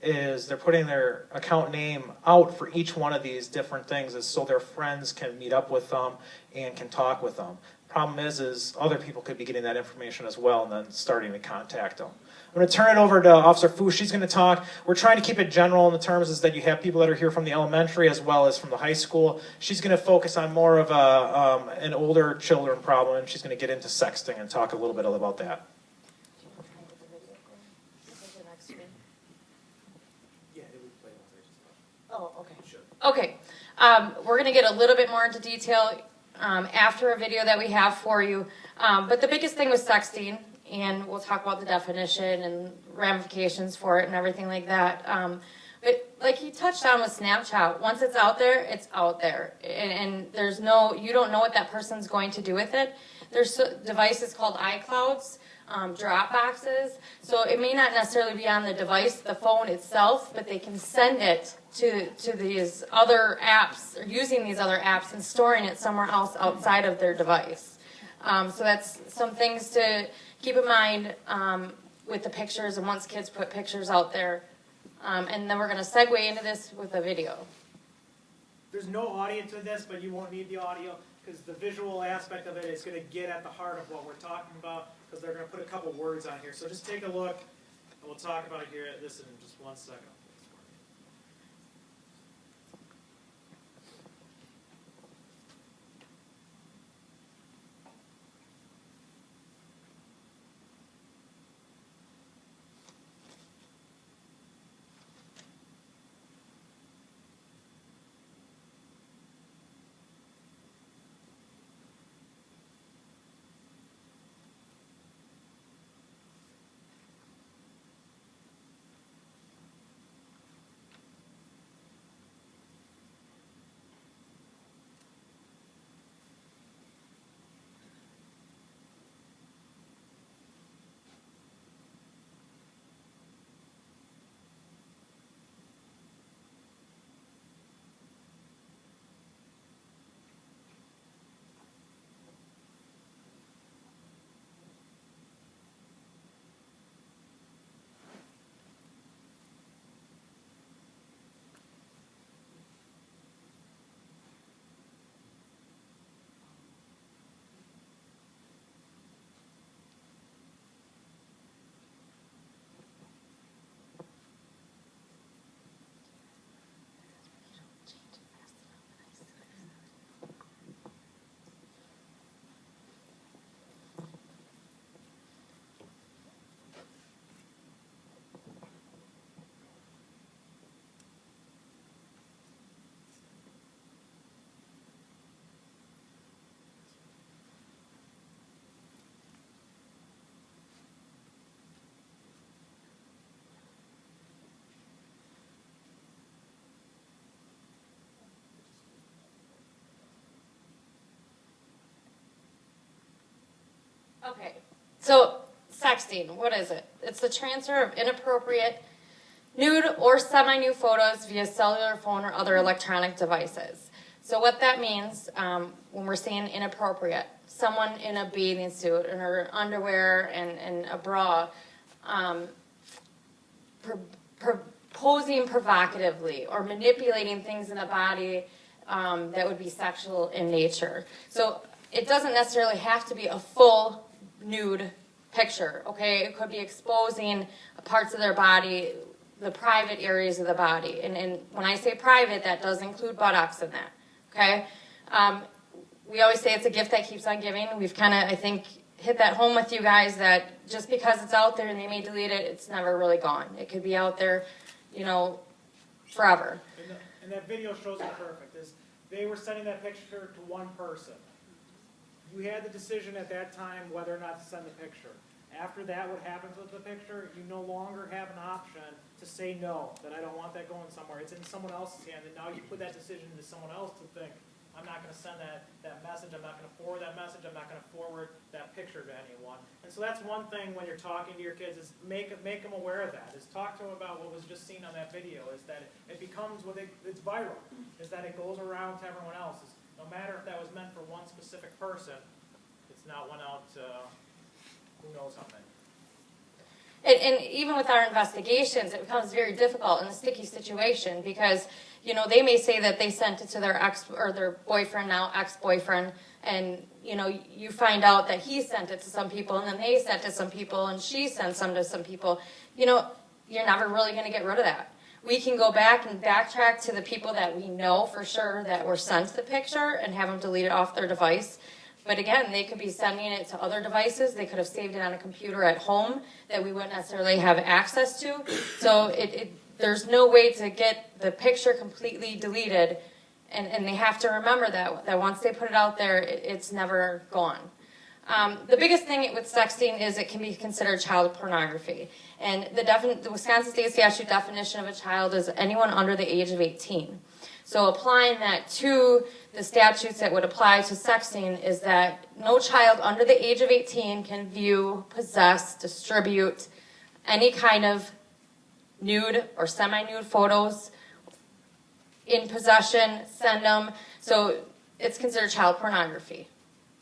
Is they're putting their account name out for each one of these different things is so their friends can meet up with them and can talk with them. Problem is other people could be getting that information as well and then starting to contact them. I'm going to turn it over to Officer Fu. She's going to talk. We're trying to keep it general in the terms is that you have people that are here from the elementary as well as from the high school. She's going to focus on more of an older children problem, and she's going to get into sexting and talk a little bit about that. Oh, okay. Okay. We're going to get a little bit more into detail after a video that we have for you. But the biggest thing was sexting, and we'll talk about the definition and ramifications for it and everything like that. But like he touched on with Snapchat, once it's out there, it's out there. And there's you don't know what that person's going to do with it. There's devices called iClouds. Dropboxes, so it may not necessarily be on the device, the phone itself, but they can send it to these other apps, or using these other apps and storing it somewhere else outside of their device. So that's some things to keep in mind with the pictures, and once kids put pictures out there. And then we're going to segue into this with a video. There's no audio to this, but you won't need the audio because the visual aspect of it is going to get at the heart of what we're talking about, because they're going to put a couple words on here. So just take a look, and we'll talk about this in just 1 second. Okay, so sexting, what is it? It's the transfer of inappropriate nude or semi-nude photos via cellular phone or other electronic devices. So what that means, when we're saying inappropriate, someone in a bathing suit and her underwear and a bra, posing provocatively or manipulating things in the body that would be sexual in nature. So it doesn't necessarily have to be a full nude picture, okay? It could be exposing parts of their body, the private areas of the body. And when I say private, that does include buttocks in that, okay? We always say it's a gift that keeps on giving. We've kind of, I think, hit that home with you guys that just because it's out there and they may delete it, it's never really gone. It could be out there, you know, forever. And that video shows it perfect. Is they were sending that picture to one person. You had the decision at that time whether or not to send the picture. After that, what happens with the picture, you no longer have an option to say no, that I don't want that going somewhere. It's in someone else's hand, and now you put that decision into someone else to think, I'm not going to send that message, I'm not going to forward that message, I'm not going to forward that picture to anyone. And so that's one thing when you're talking to your kids is make them aware of that, is talk to them about what was just seen on that video, is that it becomes it's viral, is that it goes around to everyone else. No matter if that was meant for one specific person, it's not went out to who knows how many. And even with our investigations, it becomes very difficult in a sticky situation because, you know, they may say that they sent it to their ex or their boyfriend, now ex-boyfriend, and, you know, you find out that he sent it to some people and then they sent it to some people and she sent some to some people. You know, you're never really going to get rid of that. We can go back and backtrack to the people that we know for sure that were sent the picture and have them delete it off their device. But again, they could be sending it to other devices. They could have saved it on a computer at home that we wouldn't necessarily have access to. So there's no way to get the picture completely deleted. And they have to remember that once they put it out there, it's never gone. The biggest thing with sexting is it can be considered child pornography. And the Wisconsin State Statute definition of a child is anyone under the age of 18. So applying that to the statutes that would apply to sexting is that no child under the age of 18 can view, possess, distribute any kind of nude or semi-nude photos in possession, send them. So it's considered child pornography.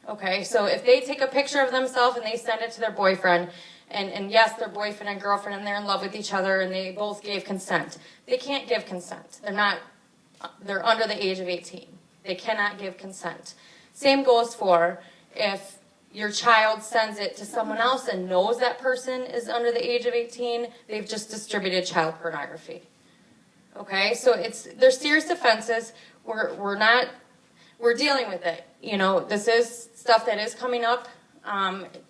Okay, so if they take a picture of themselves and they send it to their boyfriend, and yes, their boyfriend and girlfriend, and they're in love with each other, and they both gave consent. They can't give consent. They're under the age of 18. They cannot give consent. Same goes for if your child sends it to someone else and knows that person is under the age of 18, they've just distributed child pornography. Okay, so they're serious offenses. We're dealing with it. You know, this is stuff that is coming up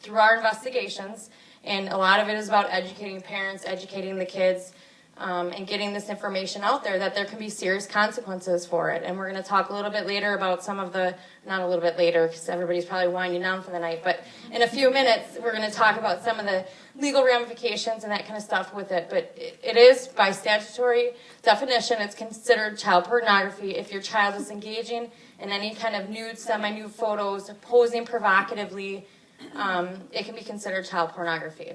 through our investigations, and a lot of it is about educating parents, educating the kids, and getting this information out there that there can be serious consequences for it. And we're going to talk a little bit later about some of the, not a little bit later because everybody's probably winding down for the night, but in a few minutes we're going to talk about some of the legal ramifications and that kind of stuff with it. But it is, by statutory definition, it's considered child pornography if your child is engaging in any kind of nude, semi-nude photos, posing provocatively. It can be considered child pornography.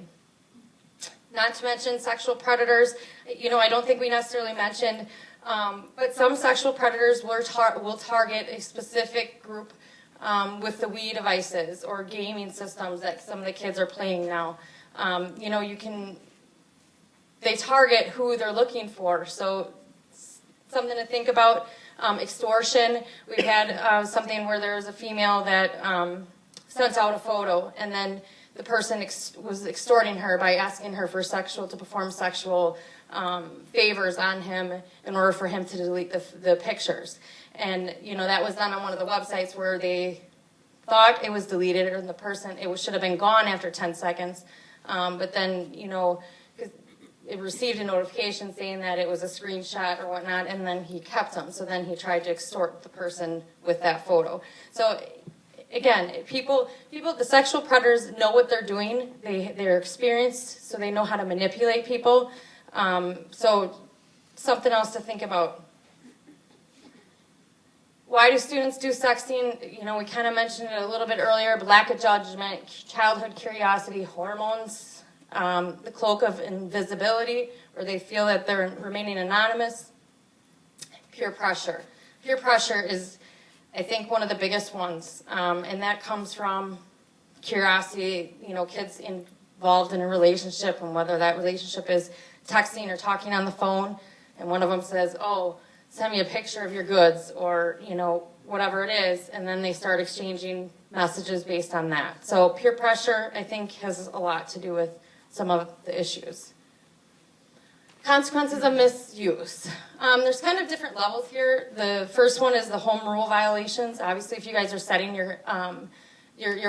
Not to mention sexual predators. You know, I don't think we necessarily mentioned, but some sexual predators will target a specific group with the Wii devices or gaming systems that some of the kids are playing now. You know, they target who they're looking for. So something to think about. Extortion. We've had something where there was a female that sent out a photo, and then the person was extorting her by asking her to perform sexual favors on him in order for him to delete the pictures. And, you know, that was done on one of the websites where they thought it was deleted, and it should have been gone after 10 seconds. But then, you know, it received a notification saying that it was a screenshot or whatnot, and then he kept them. So then he tried to extort the person with that photo. So again, the sexual predators know what they're doing. They're experienced, so they know how to manipulate people. So something else to think about. Why do students do sexting? You know, we kind of mentioned it a little bit earlier, but lack of judgment, childhood curiosity, hormones, the cloak of invisibility, where they feel that they're remaining anonymous, peer pressure. Peer pressure is, I think, one of the biggest ones, and that comes from curiosity, you know, kids involved in a relationship, and whether that relationship is texting or talking on the phone, and one of them says, oh, send me a picture of your goods, or, you know, whatever it is, and then they start exchanging messages based on that. So peer pressure, I think, has a lot to do with some of the issues. Consequences of misuse. There's kind of different levels here. The first one is the home rule violations. Obviously, if you guys are setting your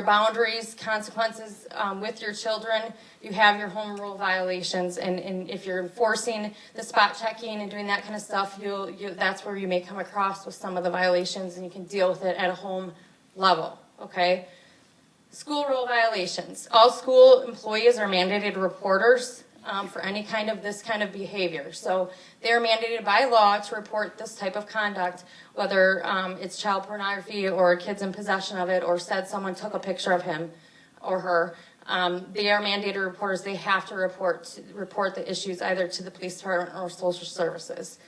boundaries, consequences with your children, you have your home rule violations, and if you're enforcing the spot checking and doing that kind of stuff, that's where you may come across with some of the violations, and you can deal with it at a home level, okay? School rule violations. All school employees are mandated reporters for any kind of this kind of behavior. So they're mandated by law to report this type of conduct, whether it's child pornography or kids in possession of it, or said someone took a picture of him or her. They are mandated reporters. They have to report the issues either to the police department or social services.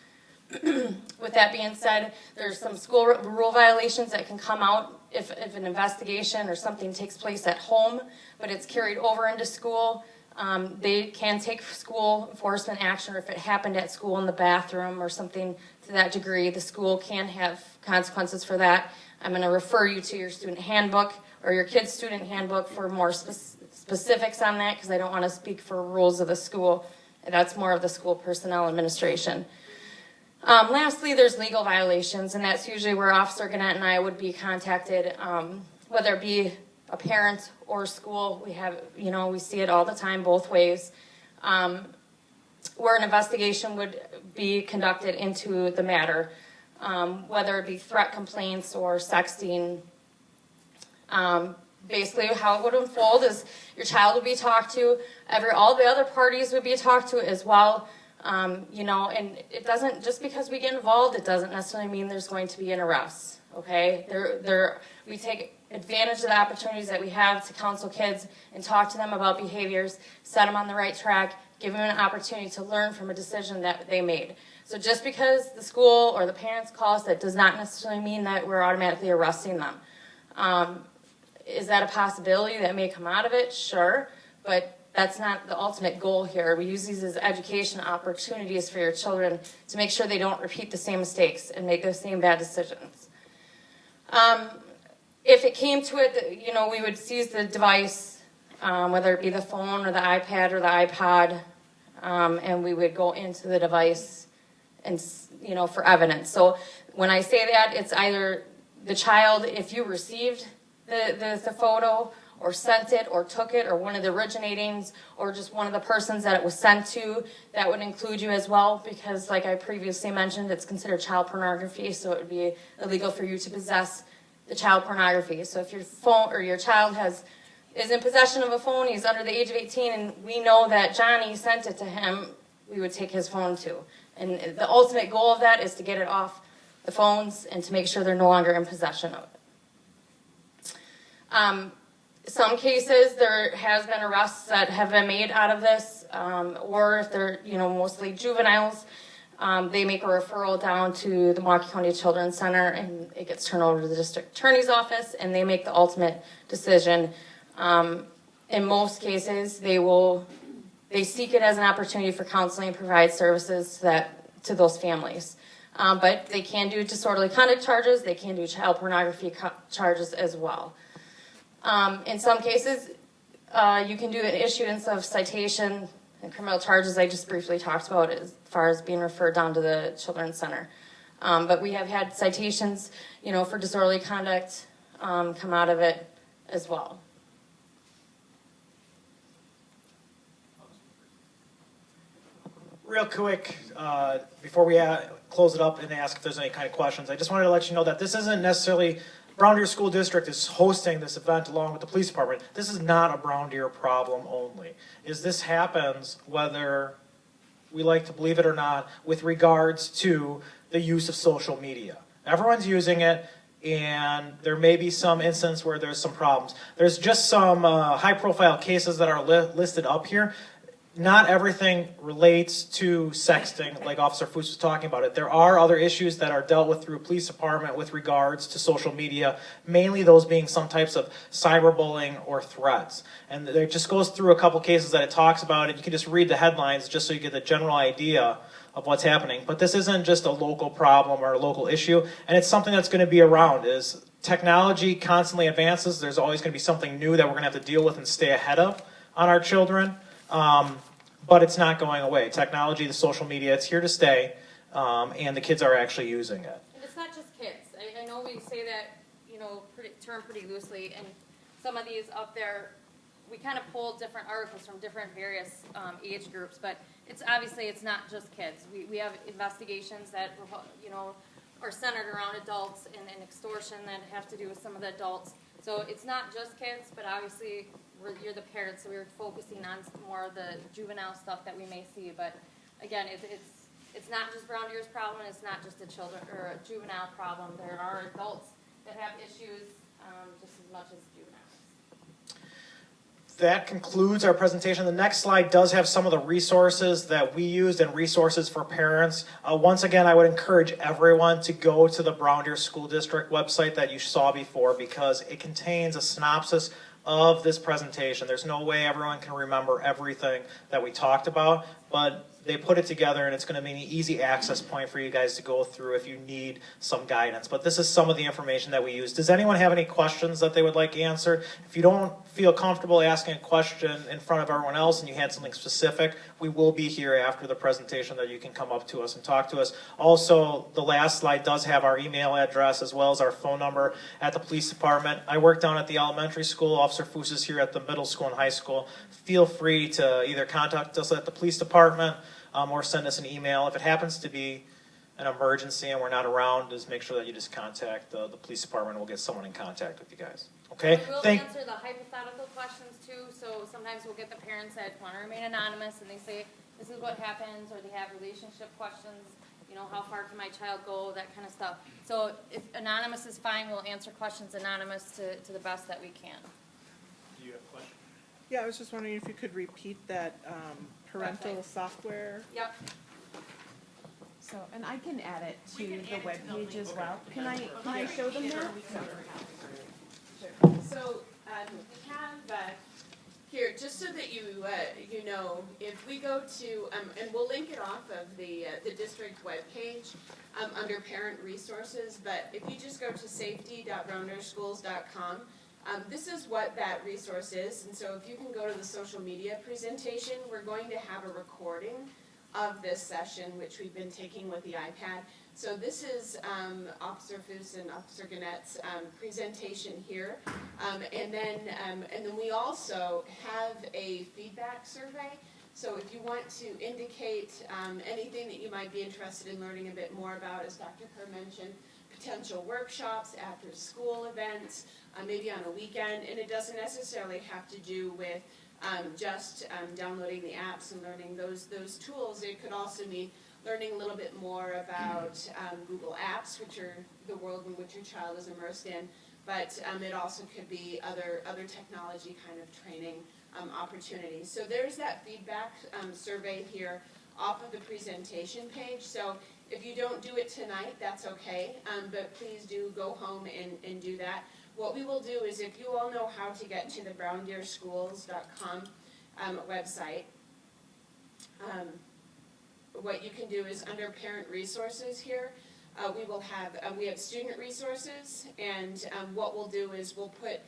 With that being said, there's some school rule violations that can come out if an investigation or something takes place at home, but it's carried over into school. They can take school enforcement action, or if it happened at school in the bathroom or something to that degree, the school can have consequences for that. I'm going to refer you to your student handbook or your kid's student handbook for more specifics on that, because I don't want to speak for rules of the school. That's more of the school personnel administration. Lastly, there's legal violations, and that's usually where Officer Gannett and I would be contacted, whether it be a parent or school. We see it all the time, both ways, where an investigation would be conducted into the matter, whether it be threat complaints or sexting. Basically, how it would unfold is your child would be talked to, all the other parties would be talked to as well. And it doesn't, just because we get involved, it doesn't necessarily mean there's going to be an arrest, okay? We take advantage of the opportunities that we have to counsel kids and talk to them about behaviors, set them on the right track, give them an opportunity to learn from a decision that they made. So just because the school or the parents call us, that does not necessarily mean that we're automatically arresting them. Is that a possibility that may come out of it? Sure, but that's not the ultimate goal here. We use these as education opportunities for your children to make sure they don't repeat the same mistakes and make the same bad decisions. If it came to it, we would seize the device, whether it be the phone or the iPad or the iPod, and we would go into the device and, for evidence. So when I say that, it's either the child, if you received the photo or sent it or took it, or one of the originatings, or just one of the persons that it was sent to, that would include you as well, because like I previously mentioned, it's considered child pornography, so it would be illegal for you to possess the child pornography. So if your phone or your child is in possession of a phone, he's under the age of 18, and we know that Johnny sent it to him, we would take his phone too. And the ultimate goal of that is to get it off the phones and to make sure they're no longer in possession of it. Some cases there has been arrests that have been made out of this, or if they're mostly juveniles, they make a referral down to the Milwaukee County Children's Center, and it gets turned over to the district attorney's office, and they make the ultimate decision. In most cases, they seek it as an opportunity for counseling and provide services to those families. But they can do disorderly conduct charges. They can do child pornography charges as well. In some cases, you can do an issuance of citation and criminal charges. I just briefly talked about it as far as being referred down to the Children's Center. But we have had citations, for disorderly conduct come out of it as well. Real quick, before we close it up and ask if there's any kind of questions, I just wanted to let you know that this isn't necessarily Brown Deer School District is hosting this event along with the police department. This is not a Brown Deer problem only. This happens, whether we like to believe it or not, with regards to the use of social media. Everyone's using it, and there may be some instance where there's some problems. There's just some high-profile cases that are listed up here. Not everything relates to sexting, like Officer Foose was talking about it. There are other issues that are dealt with through police department with regards to social media, mainly those being some types of cyberbullying or threats. And it just goes through a couple cases that it talks about, and you can just read the headlines just so you get the general idea of what's happening. But this isn't just a local problem or a local issue, and it's something that's going to be around. As technology constantly advances, there's always going to be something new that we're going to have to deal with and stay ahead of on our children. But it's not going away. Technology, the social media, it's here to stay, and the kids are actually using it. And it's not just kids. I know we say that, term pretty loosely, and some of these up there, we kind of pulled different articles from different various age groups, but it's not just kids. We have investigations that, are centered around adults and extortion that have to do with some of the adults. So it's not just kids, but obviously you're the parents, so we're focusing on more of the juvenile stuff that we may see. But again, it's not just Brown Deer's problem. It's not just a juvenile problem. There are adults that have issues just as much as juveniles. That concludes our presentation. The next slide does have some of the resources that we used and resources for parents. Once again, I would encourage everyone to go to the Brown Deer School District website that you saw before, because it contains a synopsis of this presentation. There's no way everyone can remember everything that we talked about, but they put it together, and it's going to be an easy access point for you guys to go through if you need some guidance. But this is some of the information that we use. Does anyone have any questions that they would like answered? If you don't feel comfortable asking a question in front of everyone else and you had something specific, we will be here after the presentation that you can come up to us and talk to us. Also, the last slide does have our email address as well as our phone number at the police department. I work down at the elementary school. Officer Foose is here at the middle school and high school. Feel free to either contact us at the police department or send us an email. If it happens to be an emergency and we're not around, just make sure that you just contact the police department, and we'll get someone in contact with you guys. Okay? We'll answer the hypothetical questions too, so sometimes we'll get the parents that want to remain anonymous and they say, this is what happens, or they have relationship questions, how far can my child go, that kind of stuff. So if anonymous is fine, we'll answer questions anonymous to the best that we can. Do you have a question? Yeah, I was just wondering if you could repeat that parental software. Yep. So, and I can add it to the webpage as well. Can I show them that? So we have here, just so that you know, if we go to, and we'll link it off of the district webpage under parent resources, but if you just go to safety.browndeerschools.com, this is what that resource is. And so if you can go to the social media presentation, we're going to have a recording of this session, which we've been taking with the iPad. So this is Officer Foose and Officer Gannett's presentation here. And then we also have a feedback survey. So if you want to indicate anything that you might be interested in learning a bit more about, as Dr. Kerr mentioned, potential workshops, after school events, maybe on a weekend, and it doesn't necessarily have to do with just downloading the apps and learning those tools. It could also mean learning a little bit more about Google Apps, which are the world in which your child is immersed in, but it also could be other technology kind of training opportunities. So there's that feedback survey here off of the presentation page. So if you don't do it tonight, that's okay, but please do go home and do that. What we will do is, if you all know how to get to the browndeerschools.com website, what you can do is under parent resources here, we have student resources, and what we'll do is we'll put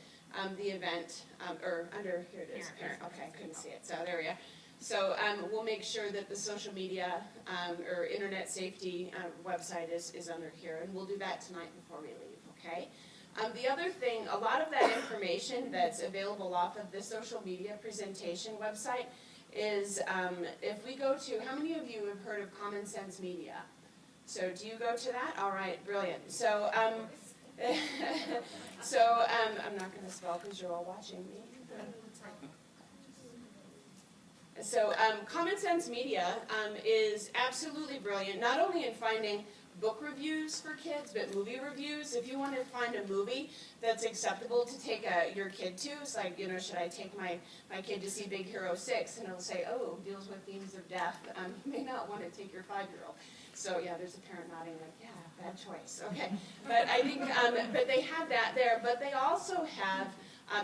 the event, or under, here it is, parent, okay, I couldn't see it, so there we are. So we'll make sure that the social media or internet safety website is under here, and we'll do that tonight before we leave, okay? The other thing, a lot of that information that's available off of the social media presentation website is, if we go to, how many of you have heard of Common Sense Media? So do you go to that? All right, brilliant. So, I'm not going to spell because you're all watching me. So Common Sense Media is absolutely brilliant, not only in finding book reviews for kids, but movie reviews. If you want to find a movie that's acceptable to take your kid to, it's like, you know, should I take my kid to see Big Hero 6? And it'll say, oh, deals with themes of death. You may not want to take your 5-year-old. So yeah, there's a parent nodding like, yeah, bad choice. Okay, but I think, but they have that there. But they also have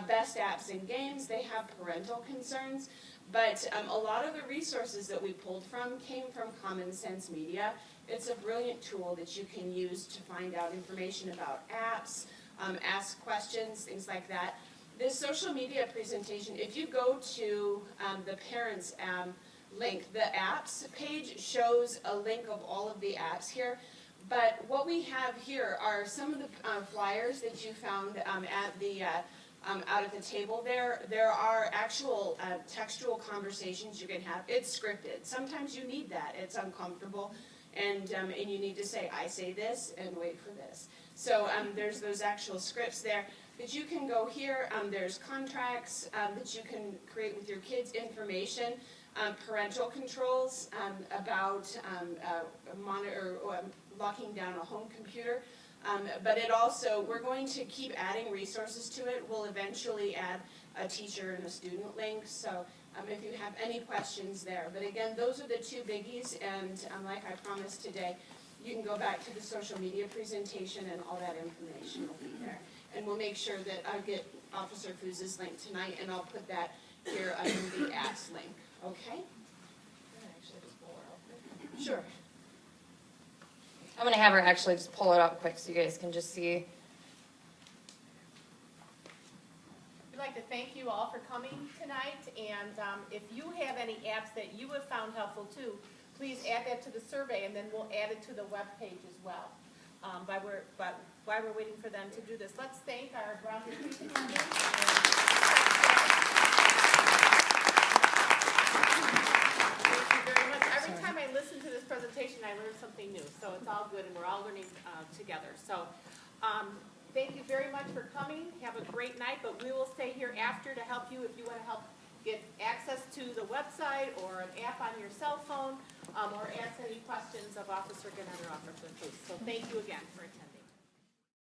best apps and games. They have parental concerns. But a lot of the resources that we pulled from came from Common Sense Media. It's a brilliant tool that you can use to find out information about apps, ask questions, things like that. This social media presentation, if you go to the parents' link, the apps page shows a link of all of the apps here. But what we have here are some of the flyers that you found at the out at the table there. There are actual textual conversations you can have. It's scripted. Sometimes you need that. It's uncomfortable, and you need to say, I say this, and wait for this. So there's those actual scripts there. But you can go here. There's contracts that you can create with your kids, information, parental controls about locking down a home computer. But it also, we're going to keep adding resources to it. We'll eventually add a teacher and a student link. So if you have any questions there. But again, those are the two biggies. And like I promised today, you can go back to the social media presentation and all that information will be there. And we'll make sure that I get Officer Fooz's link tonight, and I'll put that here under the apps link. Okay? Sure. I'm gonna have her actually just pull it up quick so you guys can just see. We'd like to thank you all for coming tonight, and if you have any apps that you have found helpful too, please add that to the survey, and then we'll add it to the web page as well. While we're waiting for them to do this, let's thank our Brown Deer Police Department. Thank you very much. Every time I listen to this presentation, I learn something new, so it's all good, and we're all learning together. So thank you very much for coming. Have a great night, but we will stay here after to help you if you want to help get access to the website or an app on your cell phone, or ask any questions of Officer Gannett or Officer Foose. So thank you again for attending.